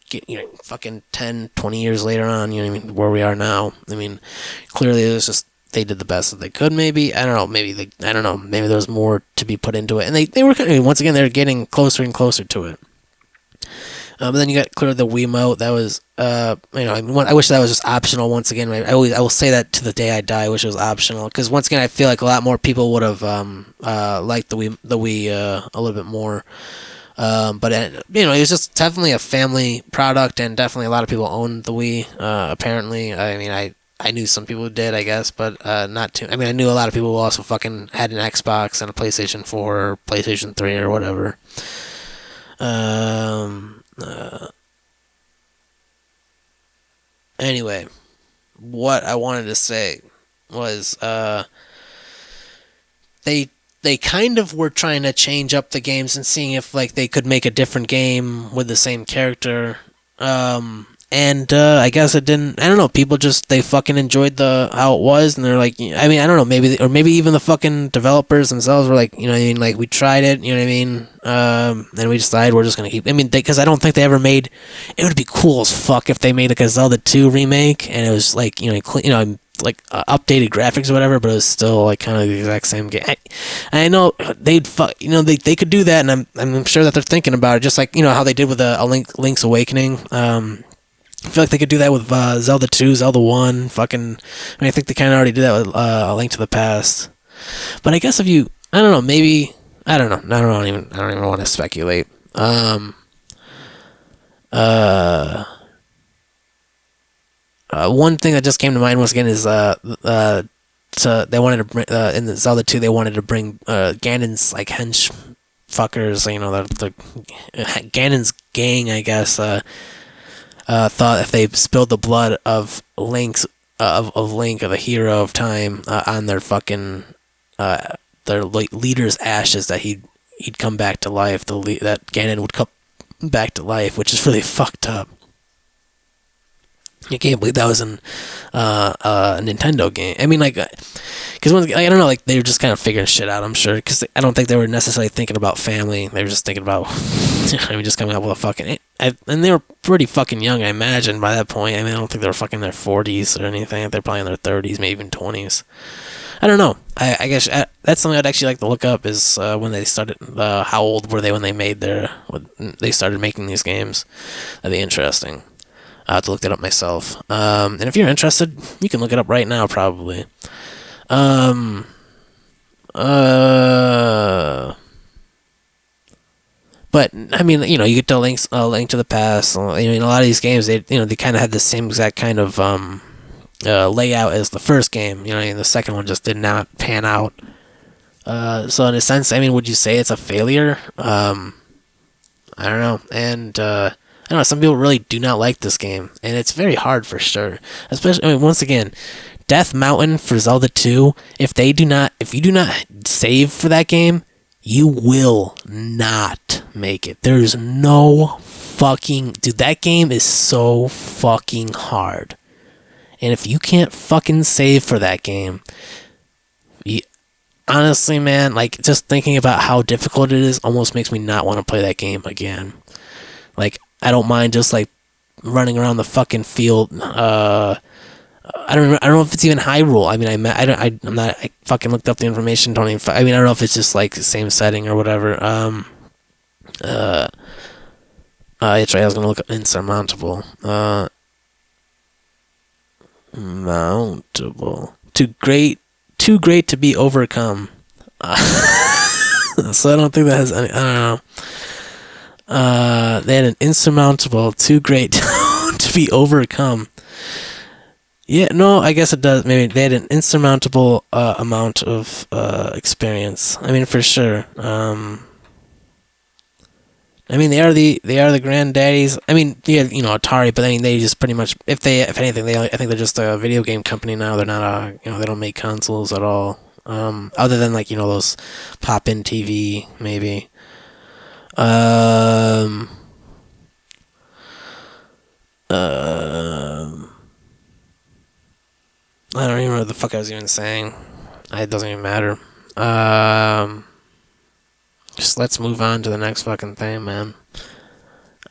fucking 10, 20 years later on. You know what I mean? Where we are now. I mean, clearly it was just. They did the best that they could, maybe. I don't know. Maybe there was more to be put into it, and they were kind of, once again they're getting closer and closer to it. But then you got clearly the Wiimote. That was I mean, I wish that was just optional. Once again, I will say that to the day I die. I wish it was optional because once again I feel like a lot more people would have liked the Wii a little bit more. But it was just definitely a family product, and definitely a lot of people owned the Wii. Apparently, I mean I knew some people who did, I guess, but not too. I mean, I knew a lot of people who also fucking had an Xbox and a PlayStation 4 or PlayStation 3 or whatever. Anyway, what I wanted to say was they kind of were trying to change up the games and seeing if like they could make a different game with the same character. And I guess it didn't. I don't know. People just they fucking enjoyed how it was, and they're like, I mean, I don't know. Maybe even the fucking developers themselves were like, you know what I mean? Like we tried it, you know what I mean? And we decided we're just gonna keep. I mean, because I don't think they ever made. It would be cool as fuck if they made like a Zelda 2 remake, and it was like like updated graphics or whatever, but it was still like kind of the exact same game. I know they could do that, and I'm sure that they're thinking about it, just like how they did with Link's Awakening. I feel like they could do that with Zelda 2, Zelda 1, fucking. I mean, I think they kind of already did that with A Link to the Past. But I guess if you, I don't know, maybe I don't know. I don't even want to speculate. One thing that just came to mind once again is they wanted to bring in the Zelda 2 they wanted to bring Ganon's like hench fuckers, the Ganon's gang, I guess. Thought if they spilled the blood of Link, of Link, of the hero of time, on their fucking their leader's ashes, that he'd he'd come back to life. That Ganon would come back to life, which is really fucked up. You can't believe that was a Nintendo game. I mean, like, because I don't know, like they were just kind of figuring shit out. I'm sure, because I don't think they were necessarily thinking about family. They were just thinking about, I mean, just coming up with a fucking. And they were pretty fucking young, I imagine, by that point. I mean, I don't think they were fucking in their 40s or anything. They're probably in their 30s, maybe even 20s. I don't know. I guess that's something I'd actually like to look up is when they started. How old were they when they made when they started making these games? That'd be interesting. I have to look that up myself. And if you're interested, you can look it up right now, probably. But I mean, you know, you get the Link to the Past. You know, in a lot of these games, they kind of had the same exact kind of layout as the first game. You know, and the second one just did not pan out. So in a sense, I mean, would you say it's a failure? I don't know. And I don't know, some people really do not like this game, and it's very hard for sure. Especially, I mean, once again, Death Mountain for Zelda 2, if you do not save for that game, you will not make it. There's no fucking... Dude, that game is so fucking hard. And if you can't fucking save for that game, honestly, man, like, just thinking about how difficult it is almost makes me not want to play that game again. Like, I don't mind just like running around the fucking field. I don't know if it's even Hyrule. I mean, I fucking looked up the information. I mean, I don't know if it's just like the same setting or whatever. It's right. I was gonna look up Insurmountable. Mountable. Too great to be overcome. So I don't think that has any. I don't know. They had an insurmountable, too great to be overcome. Yeah, no, I guess it does. Maybe they had an insurmountable amount of experience. I mean, for sure. I mean, they are the granddaddies. I mean, yeah, you know, Atari, but I mean, they just pretty much, if anything, I think they're just a video game company now. They're not they don't make consoles at all. Other than like, you know, those pop-in TV, maybe. I don't even know what the fuck I was even saying. It doesn't even matter. Just let's move on to the next fucking thing, man.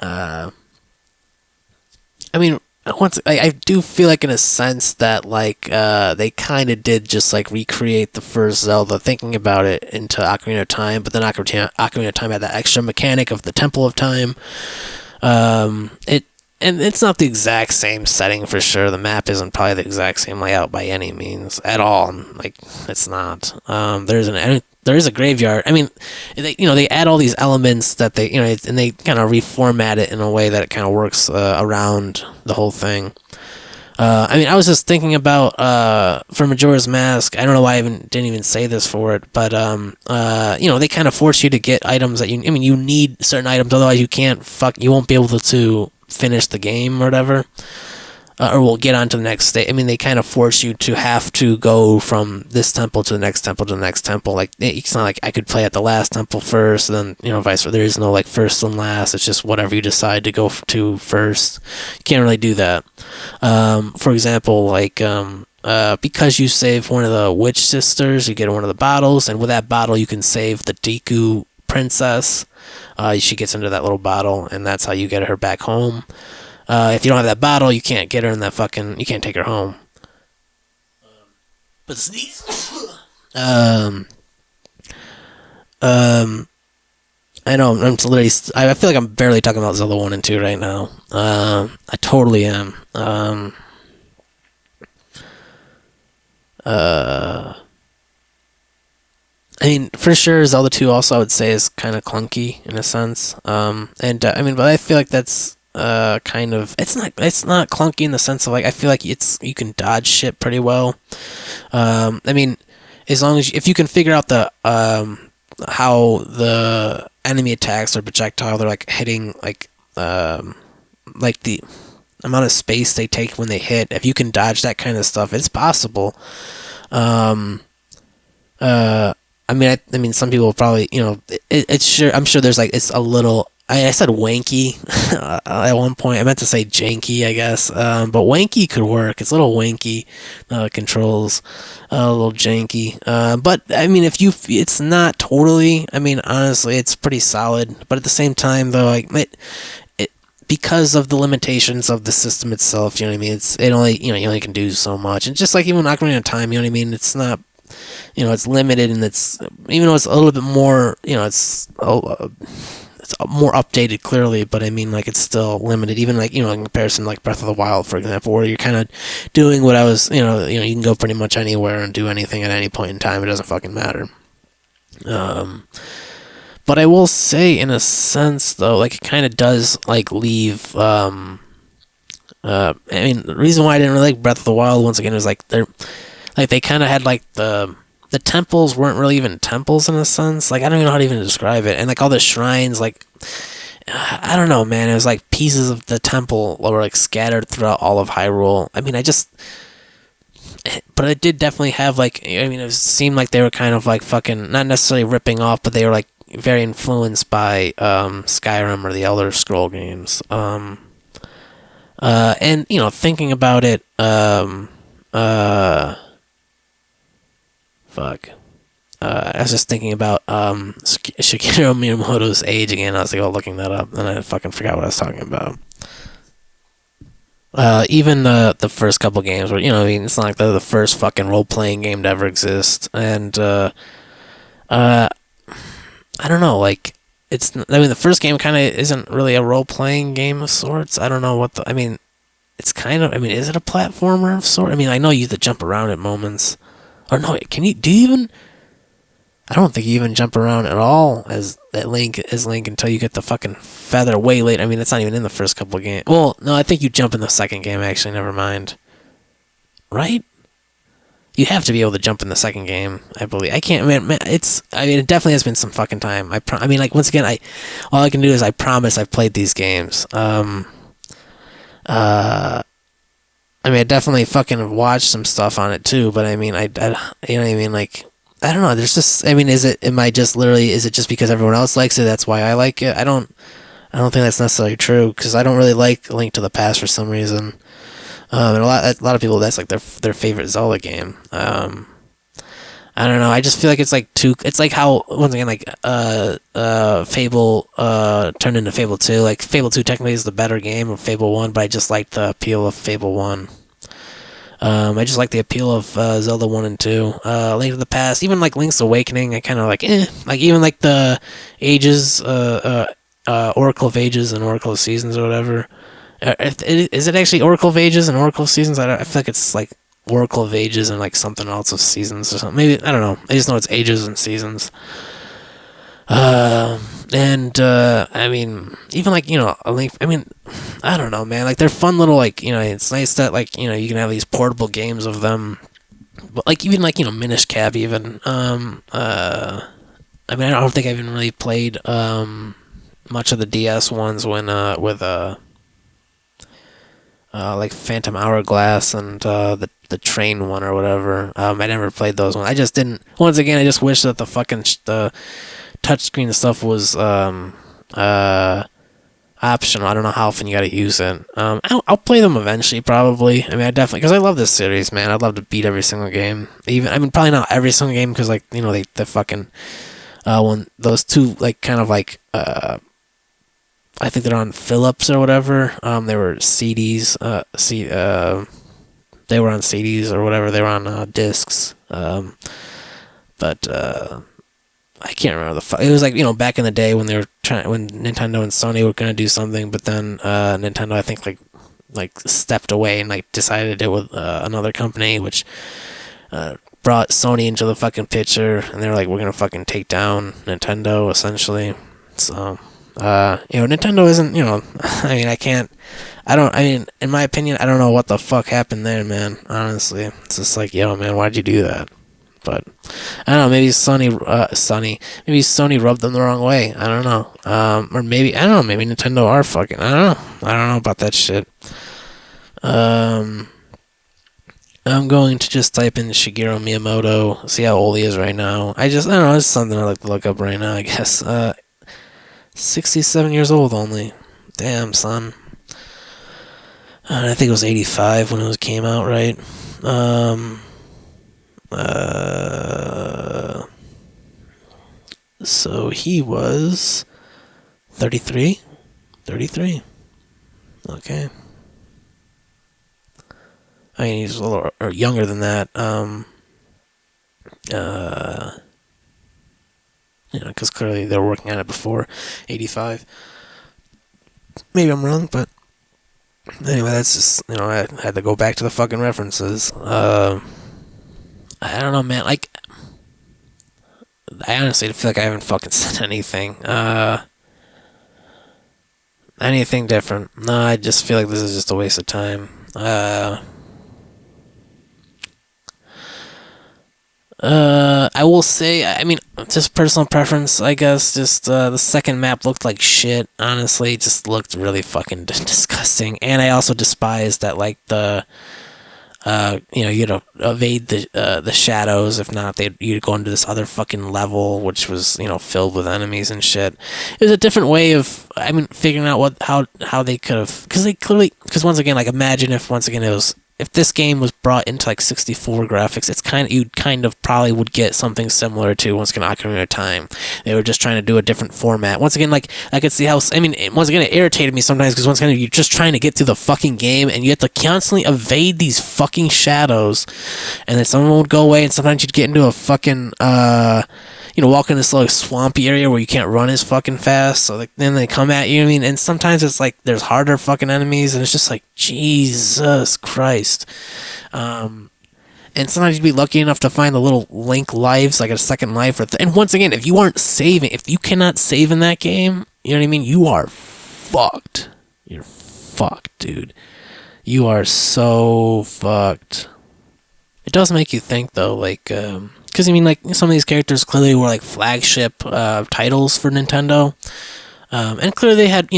I mean, I do feel like in a sense that like they kind of did just like recreate the first Zelda, thinking about it into Ocarina of Time, but then Ocarina of Time had that extra mechanic of the Temple of Time. And it's not the exact same setting for sure. The map isn't probably the exact same layout by any means at all. Like, it's not. There is a graveyard. I mean, they add all these elements that they, and they kind of reformat it in a way that it kind of works around the whole thing. I mean, I was just thinking about for Majora's Mask. I don't know why I didn't even say this for it, but they kind of force you to get items that you need certain items, otherwise you won't be able to finish the game or whatever, or we'll get on to the next stage. I mean, they kind of force you to have to go from this temple to the next temple to the next temple. Like, it's not like I could play at the last temple first, and then, vice versa. There is no, like, first and last. It's just whatever you decide to go to first. You can't really do that. For example, like, because you save one of the witch sisters, you get one of the bottles, and with that bottle, you can save the Deku princess. She gets into that little bottle, and that's how you get her back home. If you don't have that bottle, you can't get her in that you can't take her home. But sneeze. I know, I'm literally, I feel like I'm barely talking about Zelda 1 and 2 right now. I totally am. I mean, for sure, Zelda 2 also, I would say, is kind of clunky in a sense. But I feel like that's kind of, it's not clunky in the sense of, like, I feel like you can dodge shit pretty well. I mean, as long as if you can figure out the how the enemy attacks or projectile, they're like hitting like the amount of space they take when they hit. If you can dodge that kind of stuff, it's possible. I mean, some people probably, it's sure. I'm sure there's like it's a little. I said wanky at one point. I meant to say janky, I guess. But wanky could work. It's a little wanky controls, a little janky. But I mean, it's not totally. I mean, honestly, it's pretty solid. But at the same time, though, like it because of the limitations of the system itself, you know what I mean. It only you only can do so much, and just like even Ocarina of Time, you know what I mean. It's not. It's limited, and it's even though it's a little bit more. It's more updated clearly, but I mean, like, it's still limited, even like, in comparison to like Breath of the Wild, for example, where you're kind of doing what I was, you can go pretty much anywhere and do anything at any point in time. It doesn't fucking matter. But I will say, in a sense, though, like, it kind of does, like, leave, I mean, the reason why I didn't really like Breath of the Wild, once again, is like, they kind of had, like, the temples weren't really even temples in a sense. Like, I don't even know how to even describe it. And, like, all the shrines, like, I don't know, man. It was like pieces of the temple were, like, scattered throughout all of Hyrule. I mean, but it did definitely have, like, I mean, it seemed like they were kind of, like, fucking, not necessarily ripping off, but they were, like, very influenced by, Skyrim or the Elder Scroll games. And, thinking about it, fuck. I was just thinking about Shigeru Miyamoto's age again. I was like, looking that up, and I fucking forgot what I was talking about. Even the first couple games were, I mean, it's not like they're the first fucking role-playing game to ever exist, and I don't know, like, I mean, the first game kind of isn't really a role-playing game of sorts. I don't know I mean, it's kind of, I mean, is it a platformer of sort? I mean, I know you have to jump around at moments. Or no, do you even? I don't think you even jump around at all as Link until you get the fucking feather way late. I mean, it's not even in the first couple of games. Well, no, I think you jump in the second game, actually, never mind. Right? You have to be able to jump in the second game, I believe. I can't, man, it definitely has been some fucking time. I mean, like, once again, all I can do is I promise I've played these games. I mean, I definitely fucking watched some stuff on it too, but I mean, you know what I mean? Like, I don't know. There's just, I mean, is it just because everyone else likes it, that's why I like it? I don't think that's necessarily true, because I don't really like Link to the Past for some reason. And a lot of people, that's like their favorite Zelda game. I don't know. I just feel like it's like it's like how, once again, like, Fable, turned into Fable 2. Like, Fable 2 technically is the better game of Fable 1, but I just like the appeal of Fable 1. I just like the appeal of, Zelda 1 and 2. Link to the Past, even like Link's Awakening, I kind of like, like, even like the Ages, Oracle of Ages and Oracle of Seasons or whatever. Is it actually Oracle of Ages and Oracle of Seasons? I feel like it's like Oracle of Ages and like something else of Seasons or something. Maybe, I don't know. I just know it's Ages and Seasons. I mean, even like, a Link, I mean, I don't know, man. Like, they're fun little, like, it's nice that, like, you can have these portable games of them. But like, even like, Minish Cap even. I mean, I don't think I've even really played much of the DS ones when with like Phantom Hourglass and the train one or whatever. I never played those ones. I just didn't. Once again, I just wish that the fucking the touchscreen stuff was optional. I don't know how often you gotta use it. I'll play them eventually, probably. I mean, I definitely, because I love this series, man. I'd love to beat every single game. Even, I mean, probably not every single game, because, like, they fucking when those two, like, kind of like I think they're on Philips or whatever. They were CDs. They were on CDs or whatever. They were on discs. But I can't remember it was like, back in the day when they were when Nintendo and Sony were gonna do something, but then Nintendo, I think, like stepped away and like decided to do it with another company, which brought Sony into the fucking picture, and they were like, we're gonna fucking take down Nintendo, essentially. So Nintendo isn't, I mean, I mean, in my opinion, I don't know what the fuck happened there, man. Honestly, it's just like, yo, man, why'd you do that? But I don't know, maybe maybe Sony rubbed them the wrong way. I don't know. Or maybe, I don't know, maybe Nintendo are fucking, I don't know about that shit. I'm going to just type in Shigeru Miyamoto, see how old he is right now. I don't know, it's something I like to look up right now, I guess. 67 years old only. Damn, son. I think it was 85 when it came out, right? So he was 33? 33. Okay. I mean, he's a little or younger than that. Because clearly they were working on it before 85. Maybe I'm wrong, but anyway, that's just, I had to go back to the fucking references. I don't know, man. Like, I honestly feel like I haven't fucking said anything. Anything different. No, I just feel like this is just a waste of time. I will say, I mean, just personal preference, I guess. Just the second map looked like shit. Honestly, it just looked really fucking disgusting. And I also despised that, like, you'd evade the shadows. If not, you'd go into this other fucking level, which was, filled with enemies and shit. It was a different way of, I mean, figuring out how they could have, because once again, like, imagine if once again if this game was brought into like 64 graphics, you'd kind of probably would get something similar to once again Ocarina of Time. They were just trying to do a different format. Once again, like, I could see how, I mean, once again, it irritated me sometimes because once again, you're just trying to get through the fucking game and you have to constantly evade these fucking shadows, and then someone would go away, and sometimes you'd get into a fucking walk in this like swampy area where you can't run as fucking fast, so then they come at you. I mean, and sometimes it's like there's harder fucking enemies, and it's just like Jesus Christ. And sometimes you'd be lucky enough to find the little Link lives, like a second life, and once again, if you cannot save in that game, you know what I mean? You are fucked. You're fucked, dude. You are so fucked. It does make you think though, like, because I mean, like, some of these characters clearly were like flagship titles for Nintendo, and clearly they had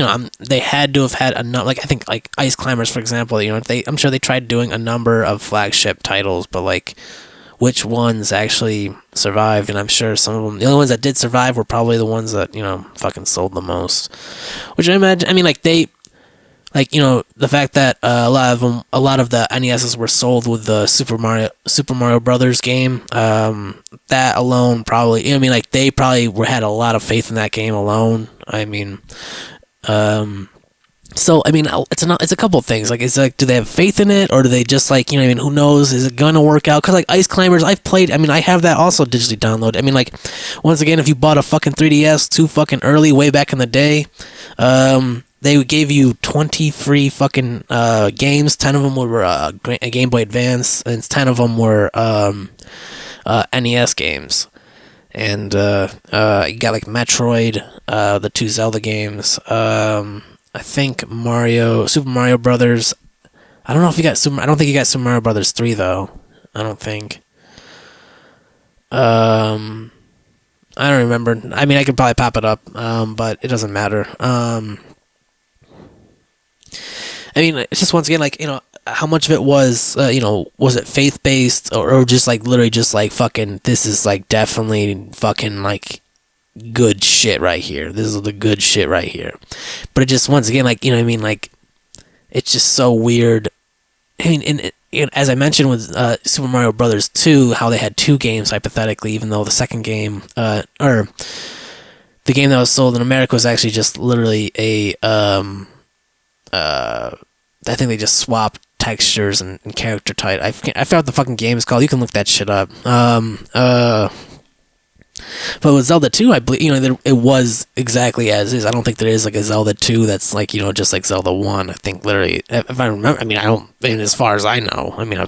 to have had enough. Like, I think like Ice Climbers, for example. I'm sure they tried doing a number of flagship titles, but like, which ones actually survived? And I'm sure some of them, the only ones that did survive were probably the ones that fucking sold the most. Which I imagine. I mean, like the fact that a lot of the NESs were sold with the Super Mario Brothers game. That alone probably, they probably had a lot of faith in that game alone. I mean, so I mean, it's a couple of things. Like, it's like, do they have faith in it, or do they just like, who knows? Is it gonna work out? Because like Ice Climbers, I've played. I mean, I have that also digitally downloaded. I mean, like, once again, if you bought a fucking 3DS too fucking early, way back in the day, they gave you 20 free fucking games. 10 of them were a Game Boy Advance, and 10 of them were NES games. And you got like Metroid, the 2 Zelda games. I think Super Mario Brothers. I don't know if you got I don't think you got Super Mario Brothers 3 though. I don't think. I don't remember. I mean, I could probably pop it up, but it doesn't matter. I mean, it's just, once again, like, how much of it was, was it faith-based, or just, like, literally just, like, fucking, this is, like, definitely fucking, like, good shit right here. This is the good shit right here. But it just, once again, like, like, it's just so weird. I mean, as I mentioned with Super Mario Brothers 2, how they had 2 games, hypothetically, even though the second game, or the game that was sold in America was actually just literally a, I think they just swapped textures and character type. I forgot what the fucking game is called. You can look that shit up. But with Zelda 2, I believe, it was exactly as is. I don't think there is like a Zelda 2 that's like, just like Zelda 1. I think literally, if I remember, I mean, as far as I know, I mean,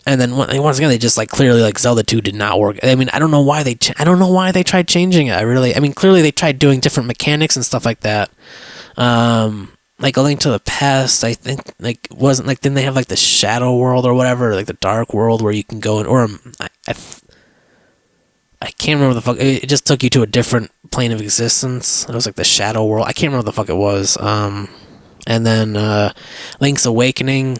and then once again, they just like clearly like Zelda 2 did not work. I mean, I don't know why they tried changing it. I mean, clearly they tried doing different mechanics and stuff like that. Like A Link to the Past, I think, like, wasn't like, didn't they have like the Shadow World or whatever, like the Dark World where you can go in, or I can't remember the fuck. It just took you to a different plane of existence. It was like the Shadow World. I can't remember what the fuck it was. And then Link's Awakening.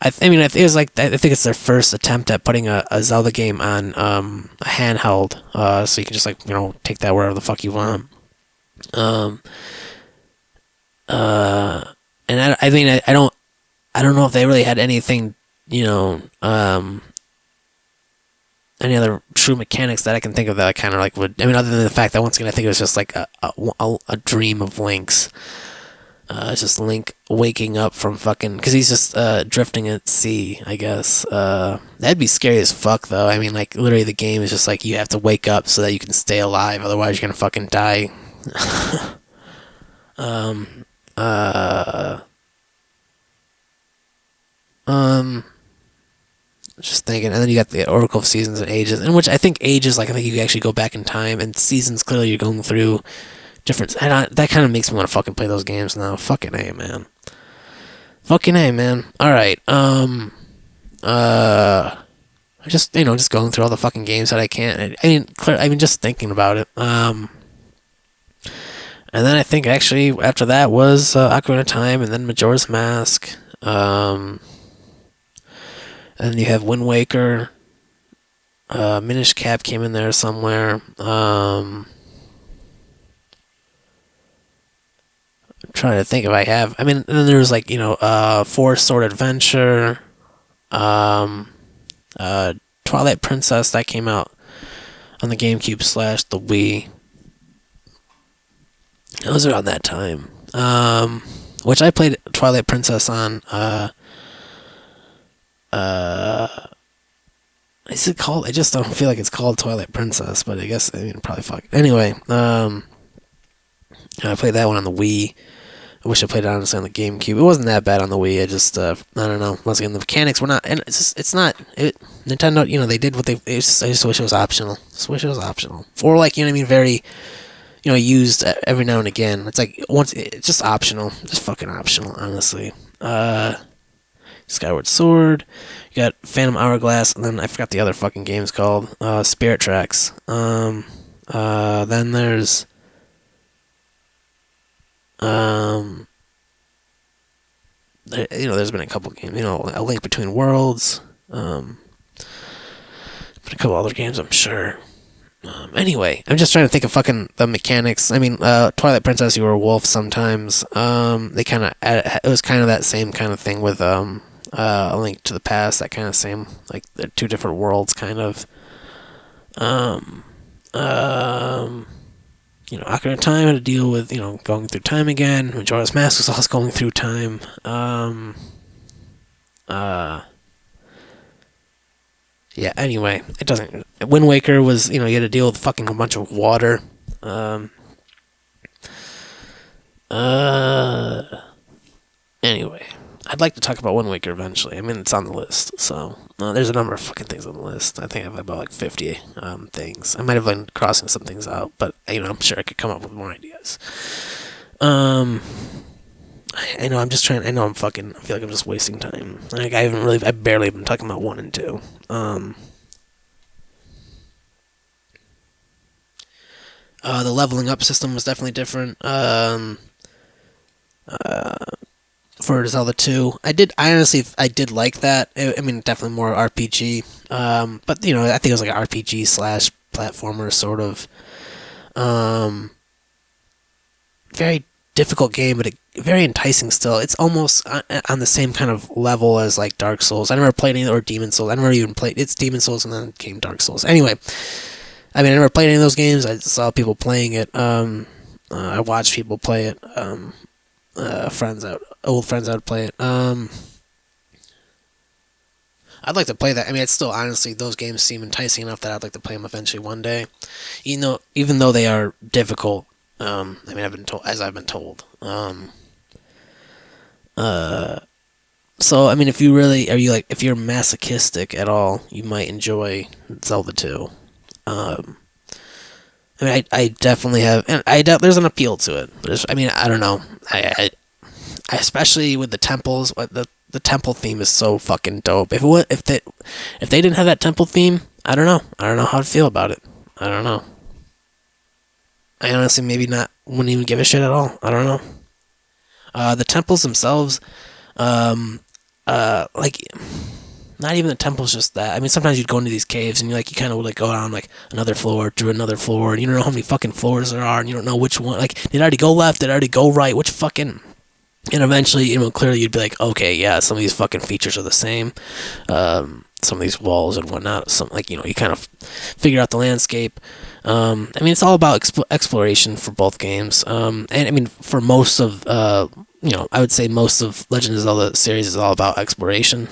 I mean, I think it was like I think it's their first attempt at putting a Zelda game on a handheld, so you can just like take that wherever the fuck you want. Um, and I mean, I don't know if they really had anything, any other true mechanics that I can think of that I kind of like would. I mean, other than the fact that once again I think it was just like a dream of Link's. It's just Link waking up from fucking because he's just drifting at sea. I guess that'd be scary as fuck though. I mean, like literally the game is just like you have to wake up so that you can stay alive. Otherwise, you're gonna fucking die. um. Uh. Um. Just thinking, and then you got the Oracle of Seasons and Ages, in which I think Ages, like I think you can actually go back in time, and Seasons clearly you're going through different. And that kind of makes me want to fucking play those games now. Fucking A, man. Fucking A, man. All right. Just just going through all the fucking games that I can't. I mean, just thinking about it. And then I think actually after that was Ocarina of Time, and then Majora's Mask. And then you have Wind Waker. Minish Cap came in there somewhere. I'm trying to think if I have. I mean, and then there was like Four Sword Adventure, Twilight Princess that came out on the GameCube / the Wii. It was around that time. Which I played Twilight Princess on. Is it called? I just don't feel like it's called Twilight Princess, but I guess probably fuck. Anyway, I played that one on the Wii. I wish I played it honestly on the GameCube. It wasn't that bad on the Wii. I just I don't know. Once again, the mechanics were not, and it's not. Nintendo, they did what they. I just wish it was optional. Just wish it was optional, or like very, used every now and again. It's like it's just optional, just fucking optional, honestly. Skyward Sword. You got Phantom Hourglass, and then I forgot the other fucking game's called. Spirit Tracks. Then there's there's been a couple games, A Link Between Worlds, but a couple other games, I'm sure. Anyway, I'm just trying to think of fucking the mechanics. I mean, Twilight Princess, you were a wolf sometimes. They kind of, it was kind of that same kind of thing with A Link to the Past, that kind of same, like they're two different worlds, kind of. Ocarina of Time had to deal with, going through time again. Majora's Mask was also going through time. Yeah, anyway, it doesn't... Wind Waker was, you had to deal with fucking a bunch of water. Anyway, I'd like to talk about Wind Waker eventually. I mean, it's on the list, so... there's a number of fucking things on the list. I think I have about, 50 things. I might have been crossing some things out, but, I'm sure I could come up with more ideas. I know, I'm just trying... I know I feel like I'm just wasting time. Like, I barely been talking about 1 and 2. The leveling up system was definitely different. For Zelda 2. I did like that. I mean, definitely more RPG. But, I think it was like an RPG / platformer, sort of. Very difficult game, but very enticing still. It's almost on the same kind of level as, like, Dark Souls. I never played any, or Demon Souls. I never even played... It's Demon Souls, and then came Dark Souls. Anyway, I mean, I never played any of those games. I saw people playing it. I watched people play it. Old friends out play it. I'd like to play that. I mean, it's still, honestly, those games seem enticing enough that I'd like to play them eventually one day. Even though they are difficult. I mean, I've been told. So, I mean, if you're masochistic at all, you might enjoy Zelda 2. I mean, I definitely have, and there's an appeal to it. I mean, I don't know. I especially with the temples, the temple theme is so fucking dope. If they didn't have that temple theme, I don't know. I don't know how to feel about it. I don't know. I honestly wouldn't even give a shit at all. I don't know. The temples themselves, like not even the temples, just that. I mean, sometimes you'd go into these caves and you kind of would like go down like another floor through another floor, and you don't know how many fucking floors there are, and you don't know which one. Like, did I already go left? Did I already go right? Which fucking? And eventually, clearly you'd be like, okay, yeah, some of these fucking features are the same. Some of these walls and whatnot. Some you kind of figure out the landscape. I mean, it's all about exploration for both games. And I mean, for most of I would say most of Legend of Zelda series is all about exploration.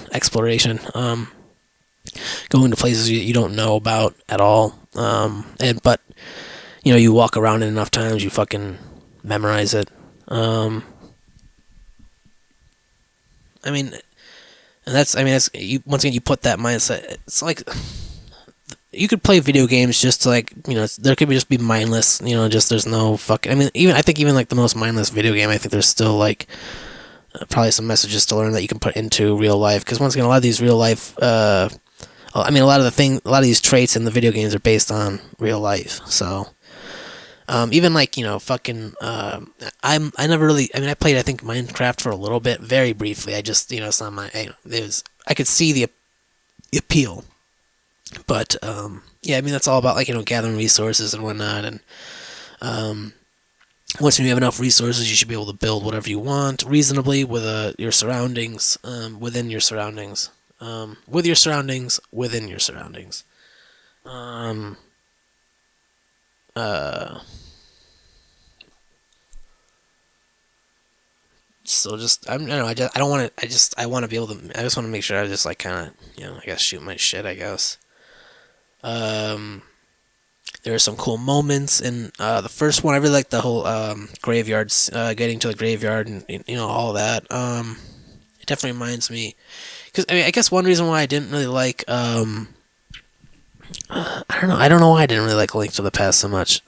Going to places you don't know about at all. But you walk around it enough times, you fucking memorize it. I mean, and that's you, once again, you put that mindset. It's like you could play video games just to there could just be mindless, just there's no fucking. I mean, I think even like the most mindless video game, I think there's still like probably some messages to learn that you can put into real life. Because once again, a lot of these real life, a lot of these traits in the video games are based on real life. So. Even fucking, I never really, I played, I think, Minecraft for a little bit, very briefly. I just, it's not my, I could see the appeal, but, yeah, that's all about, gathering resources and whatnot, and, once you have enough resources, you should be able to build whatever you want, reasonably, with, your surroundings, within your surroundings, with your surroundings, within your surroundings, so just I don't know. I want to. I want to be able to. I just want to make sure I just kind of I guess shoot my shit. I guess. There are some cool moments in the first one. I really like the whole graveyards, getting to the graveyard and all that. It definitely reminds me because I guess one reason why I didn't really like I don't know why I didn't really like Link to the Past so much.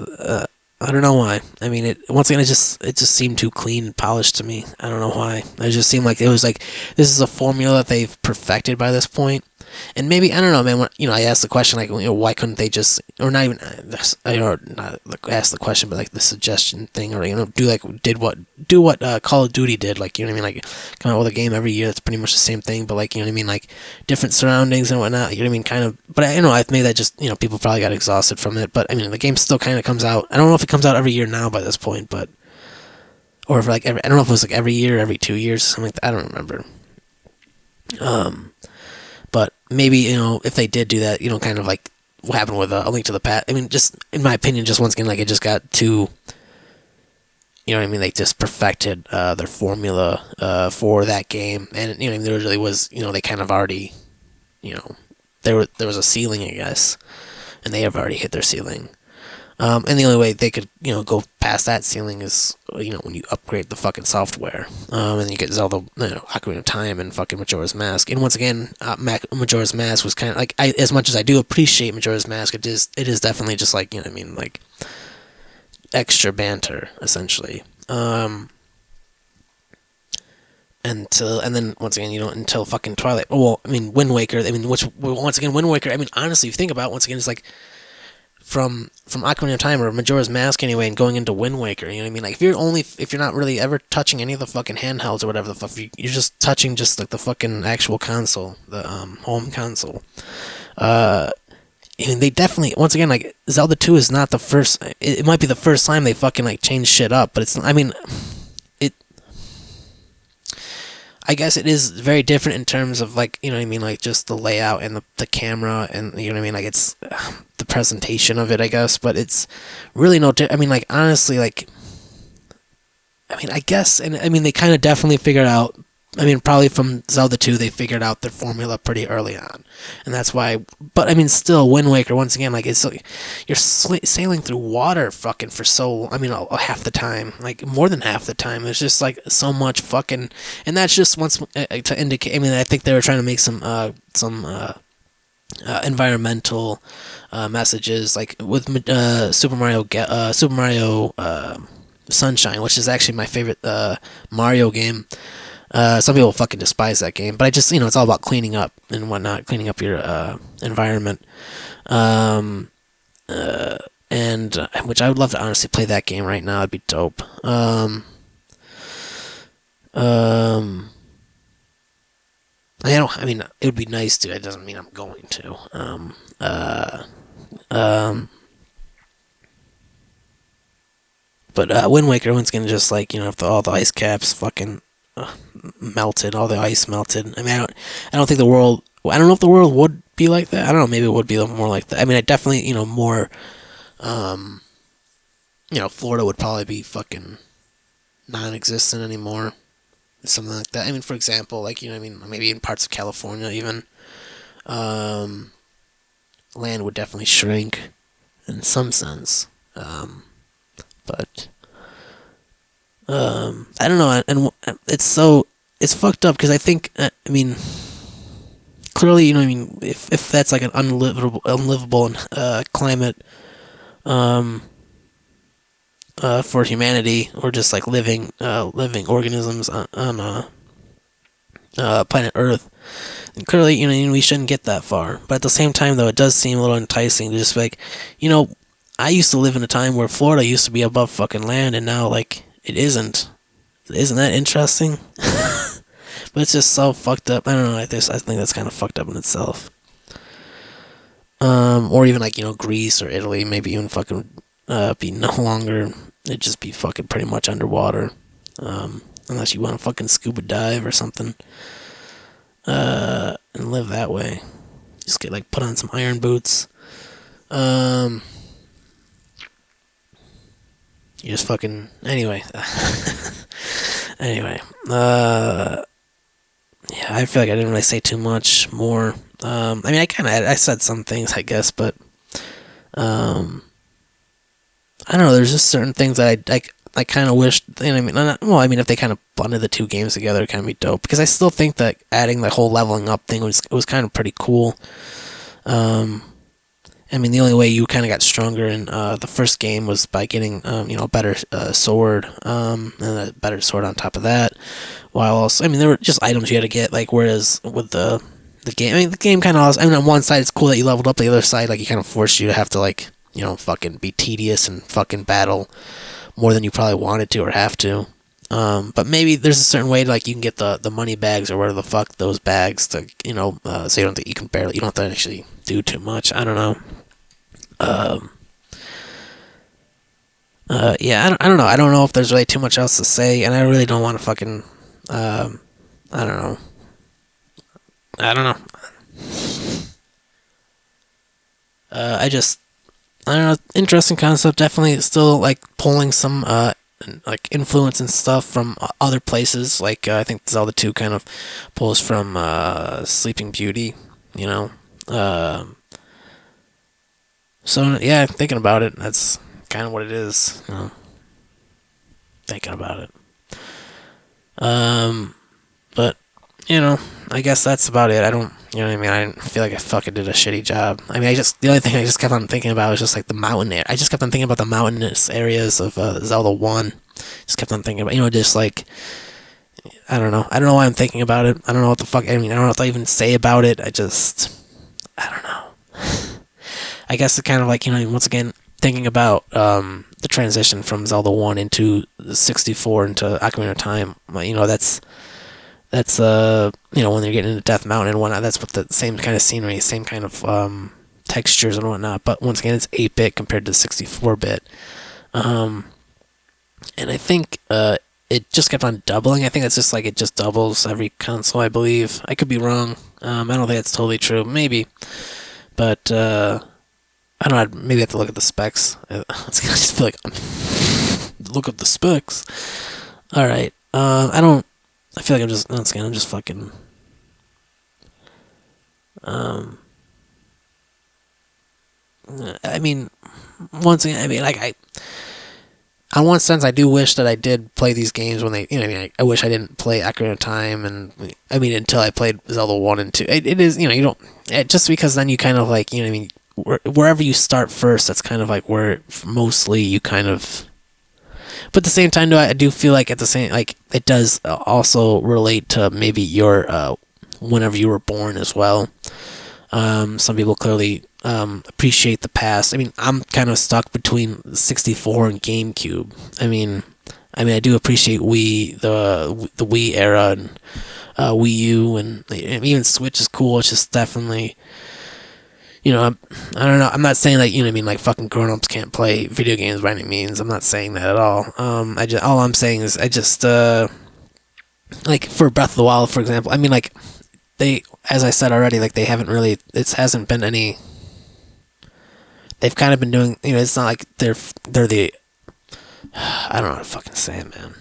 I don't know why. Once again, it just seemed too clean and polished to me. I don't know why. It just seemed like it was like this is a formula that they've perfected by this point. And maybe I don't know, man. When, I asked the question why couldn't they just, or not even, not ask the question, but like the suggestion thing, or do what Call of Duty did, come out with a game every year that's pretty much the same thing, but different surroundings and whatnot. Kind of. But I've made that just people probably got exhausted from it. But the game still kind of comes out. I don't know if it comes out every year now by this point, but or if I don't know if it was every year, every 2 years, or something like that. I don't remember. But maybe, if they did do that, kind of like what happened with A Link to the Past. Just, in my opinion, just once again, it just got too, they just perfected their formula for that game. And, there really was, they kind of already, there was a ceiling, I guess. And they have already hit their ceiling. And the only way they could, go past that ceiling is, when you upgrade the fucking software. And you get Zelda, Ocarina of Time and fucking Majora's Mask. And once again, Majora's Mask was kind of like, as much as I do appreciate Majora's Mask, it is definitely just extra banter, essentially. And then once again, until fucking Twilight. Well, Wind Waker. Once again, Wind Waker. Honestly, if you think about it, once again, it's like from Ocarina of Time or Majora's Mask anyway, and going into Wind Waker. If you're not really ever touching any of the fucking handhelds or whatever the fuck, you're just touching just like the fucking actual console, the home console. They definitely, once again, Zelda 2 is not the first. It might be the first time they fucking changed shit up, but it's. I guess it is very different in terms of just the layout and the camera and it's the presentation of it, I guess, but it's really no honestly, I guess, and they kind of definitely figured out, probably from Zelda 2 they figured out their formula pretty early on, and that's why, but still, Wind Waker, once again, it's like you're sailing through water fucking for so, half the time, more than half the time, it's just so much fucking, and that's just once to indicate, I think they were trying to make some environmental messages, with Super Mario Sunshine, which is actually my favorite Mario game. Some people fucking despise that game, but I just, it's all about cleaning up and whatnot, cleaning up your environment. And which I would love to honestly play that game right now. It'd be dope. I don't. I mean, it would be nice to. It doesn't mean I'm going to. Um, but Wind Waker, everyone's gonna just like if all the ice caps fucking melted, all the ice melted. I mean, I don't think the world. I don't know if the world would be like that. I don't know. Maybe it would be more like that. I mean, I definitely more. Um, Florida would probably be fucking non-existent anymore. Something like that. I mean, for example, like I mean, maybe in parts of California, even um, land would definitely shrink in some sense. But I don't know, and it's fucked up because I think I mean clearly I mean if that's like an unlivable climate um, for humanity or just like living organisms on planet Earth. And clearly, we shouldn't get that far. But at the same time, though, it does seem a little enticing to just be like, I used to live in a time where Florida used to be above fucking land, and now like it isn't. Isn't that interesting? But it's just so fucked up. I don't know. I think that's kind of fucked up in itself. Or even like Greece or Italy, maybe even fucking be no longer. It'd just be fucking pretty much underwater, unless you want to fucking scuba dive or something, and live that way. Just get like put on some iron boots. You just fucking anyway. Anyway, yeah, I feel like I didn't really say too much more. I mean, I said some things, I guess, but I don't know. There's just certain things that I kind of wished. I mean, well, I mean, if they kind of blended the two games together, it'd kind of be dope. Because I still think that adding the whole leveling up thing was kind of pretty cool. I mean, the only way you kind of got stronger in the first game was by getting a better sword, and a better sword on top of that. While also, I mean, there were just items you had to get. Like, whereas with the game, I mean, the game kind of. I mean, on one side it's cool that you leveled up. The other side, like, you kind of forced you to have to like fucking be tedious and fucking battle more than you probably wanted to or have to. But maybe there's a certain way to, like, you can get the money bags or whatever the fuck those bags to so you don't have to actually do too much. I don't know. Yeah, I don't know. I don't know if there's really too much else to say, and I really don't want to fucking. I don't know. I don't know. I don't know. Interesting concept. Definitely still like pulling some like influence and stuff from other places. Like I think Zelda 2 kind of pulls from Sleeping Beauty. You know. So yeah, thinking about it, that's kind of what it is. Thinking about it. But I guess that's about it. I don't, what I mean. I didn't feel like I fucking did a shitty job. I mean, the only thing I just kept on thinking about was just like the mountain area. I just kept on thinking about the mountainous areas of Zelda 1. Just kept on thinking about, just like, I don't know. I don't know why I'm thinking about it. I don't know what the fuck, I mean, I don't know what to even say about it. I don't know. I guess it's kind of like, once again, thinking about the transition from Zelda 1 into 64 into Ocarina of Time. That's when they're getting into Death Mountain and whatnot, that's with the same kind of scenery, same kind of textures and whatnot. But once again, it's 8-bit compared to 64-bit. And I think it just kept on doubling. I think it's just like it just doubles every console, I believe. I could be wrong. I don't think that's totally true. Maybe. But I don't know, maybe I have to look at the specs. I just feel like look up the specs. Alright. I feel like I'm just fucking I mean, once again, I mean, like, on one sense, I do wish that I did play these games when they, I mean, I wish I didn't play Ocarina of Time, and, I mean, until I played Zelda 1 and 2. It is, you don't, just because then you kind of, like, I mean, wherever you start first, that's kind of, like, where mostly you kind of, but at the same time, though, I do feel like it does also relate to maybe your, whenever you were born as well. Some people clearly appreciate the past. I mean, I'm kind of stuck between 64 and GameCube. I mean, I do appreciate the Wii era and Wii U, and even Switch is cool. It's just definitely, you know, I don't know. I'm not saying like, you know what I mean, like fucking grown-ups can't play video games by any means. I'm not saying that at all. All I'm saying is I just like for Breath of the Wild, for example. I mean, like they, as I said already, like they haven't really. It hasn't been any. They've kind of been doing. You know, it's not like they're the. I don't know how to fucking say it, man.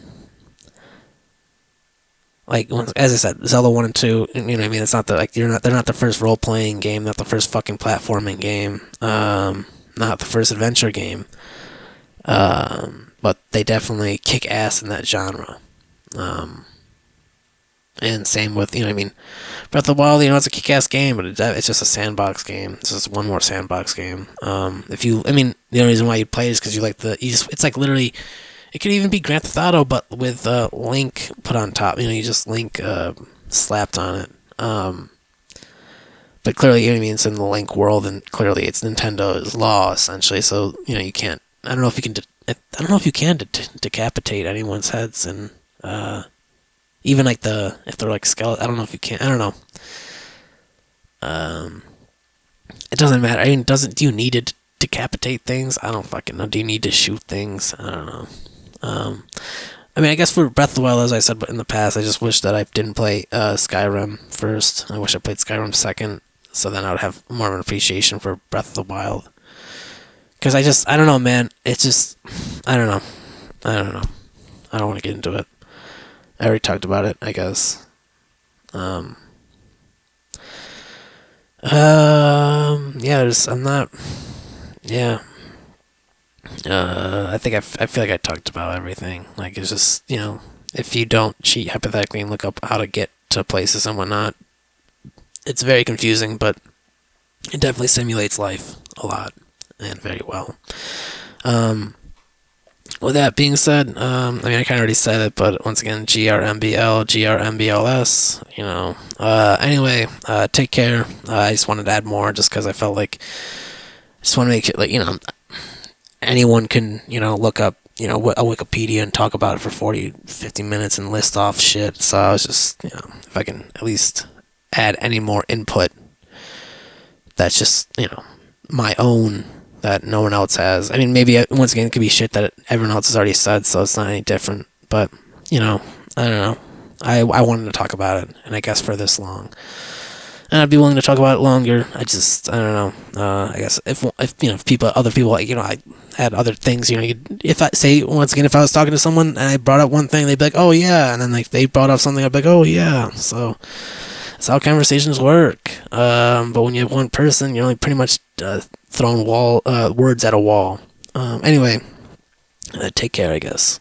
Like, as I said, Zelda 1 and 2, you know what I mean? It's not the, like, they're not the first role-playing game, not the first fucking platforming game, not the first adventure game, but they definitely kick ass in that genre. And same with, you know what I mean? Breath of the Wild, you know, it's a kick-ass game, but it's just a sandbox game. It's just one more sandbox game. The only reason why you play it is because you like it's like literally, it could even be Grand Theft Auto, but with Link put on top. You know, you just Link slapped on it. But clearly, you know what I mean, it's in the Link world, and clearly it's Nintendo's law, essentially. So, you know, you can't, I don't know if you can, decapitate anyone's heads, and, even like if they're like skeleton, I don't know if you can, I don't know. It doesn't matter. I mean, do you need to decapitate things? I don't fucking know. Do you need to shoot things? I don't know. I mean, I guess for Breath of the Wild, as I said in the past, I just wish that I didn't play Skyrim first. I wish I played Skyrim second, so then I would have more of an appreciation for Breath of the Wild. Because I don't know, man. It's just, I don't know. I don't want to get into it. I already talked about it, I guess. I'm not, yeah. I think I feel like I talked about everything. Like, it's just, you know, if you don't cheat hypothetically and look up how to get to places and whatnot, it's very confusing, but it definitely simulates life a lot and very well. With that being said, I mean, I kind of already said it, but once again, GRMBL, GRMBLS, you know. Anyway, take care. I just wanted to add more just because I felt like, I just want to make it, like, you know, anyone can, you know, look up, you know, a Wikipedia and talk about it for 40, 50 minutes and list off shit. So I was just, you know, if I can at least add any more input that's just, you know, my own, that no one else has. I mean, maybe, once again, it could be shit that everyone else has already said, so it's not any different. But, you know, I don't know. I wanted to talk about it, and I guess for this long. And I'd be willing to talk about it longer. I don't know. I guess if you know, if other people, like, you know, I had other things, you know, if I say, once again, if I was talking to someone and I brought up one thing, they'd be like, oh yeah, and then like they brought up something, I'd be like, oh yeah. So that's how conversations work. But when you have one person, you're only pretty much throwing words at a wall. Anyway, take care, I guess.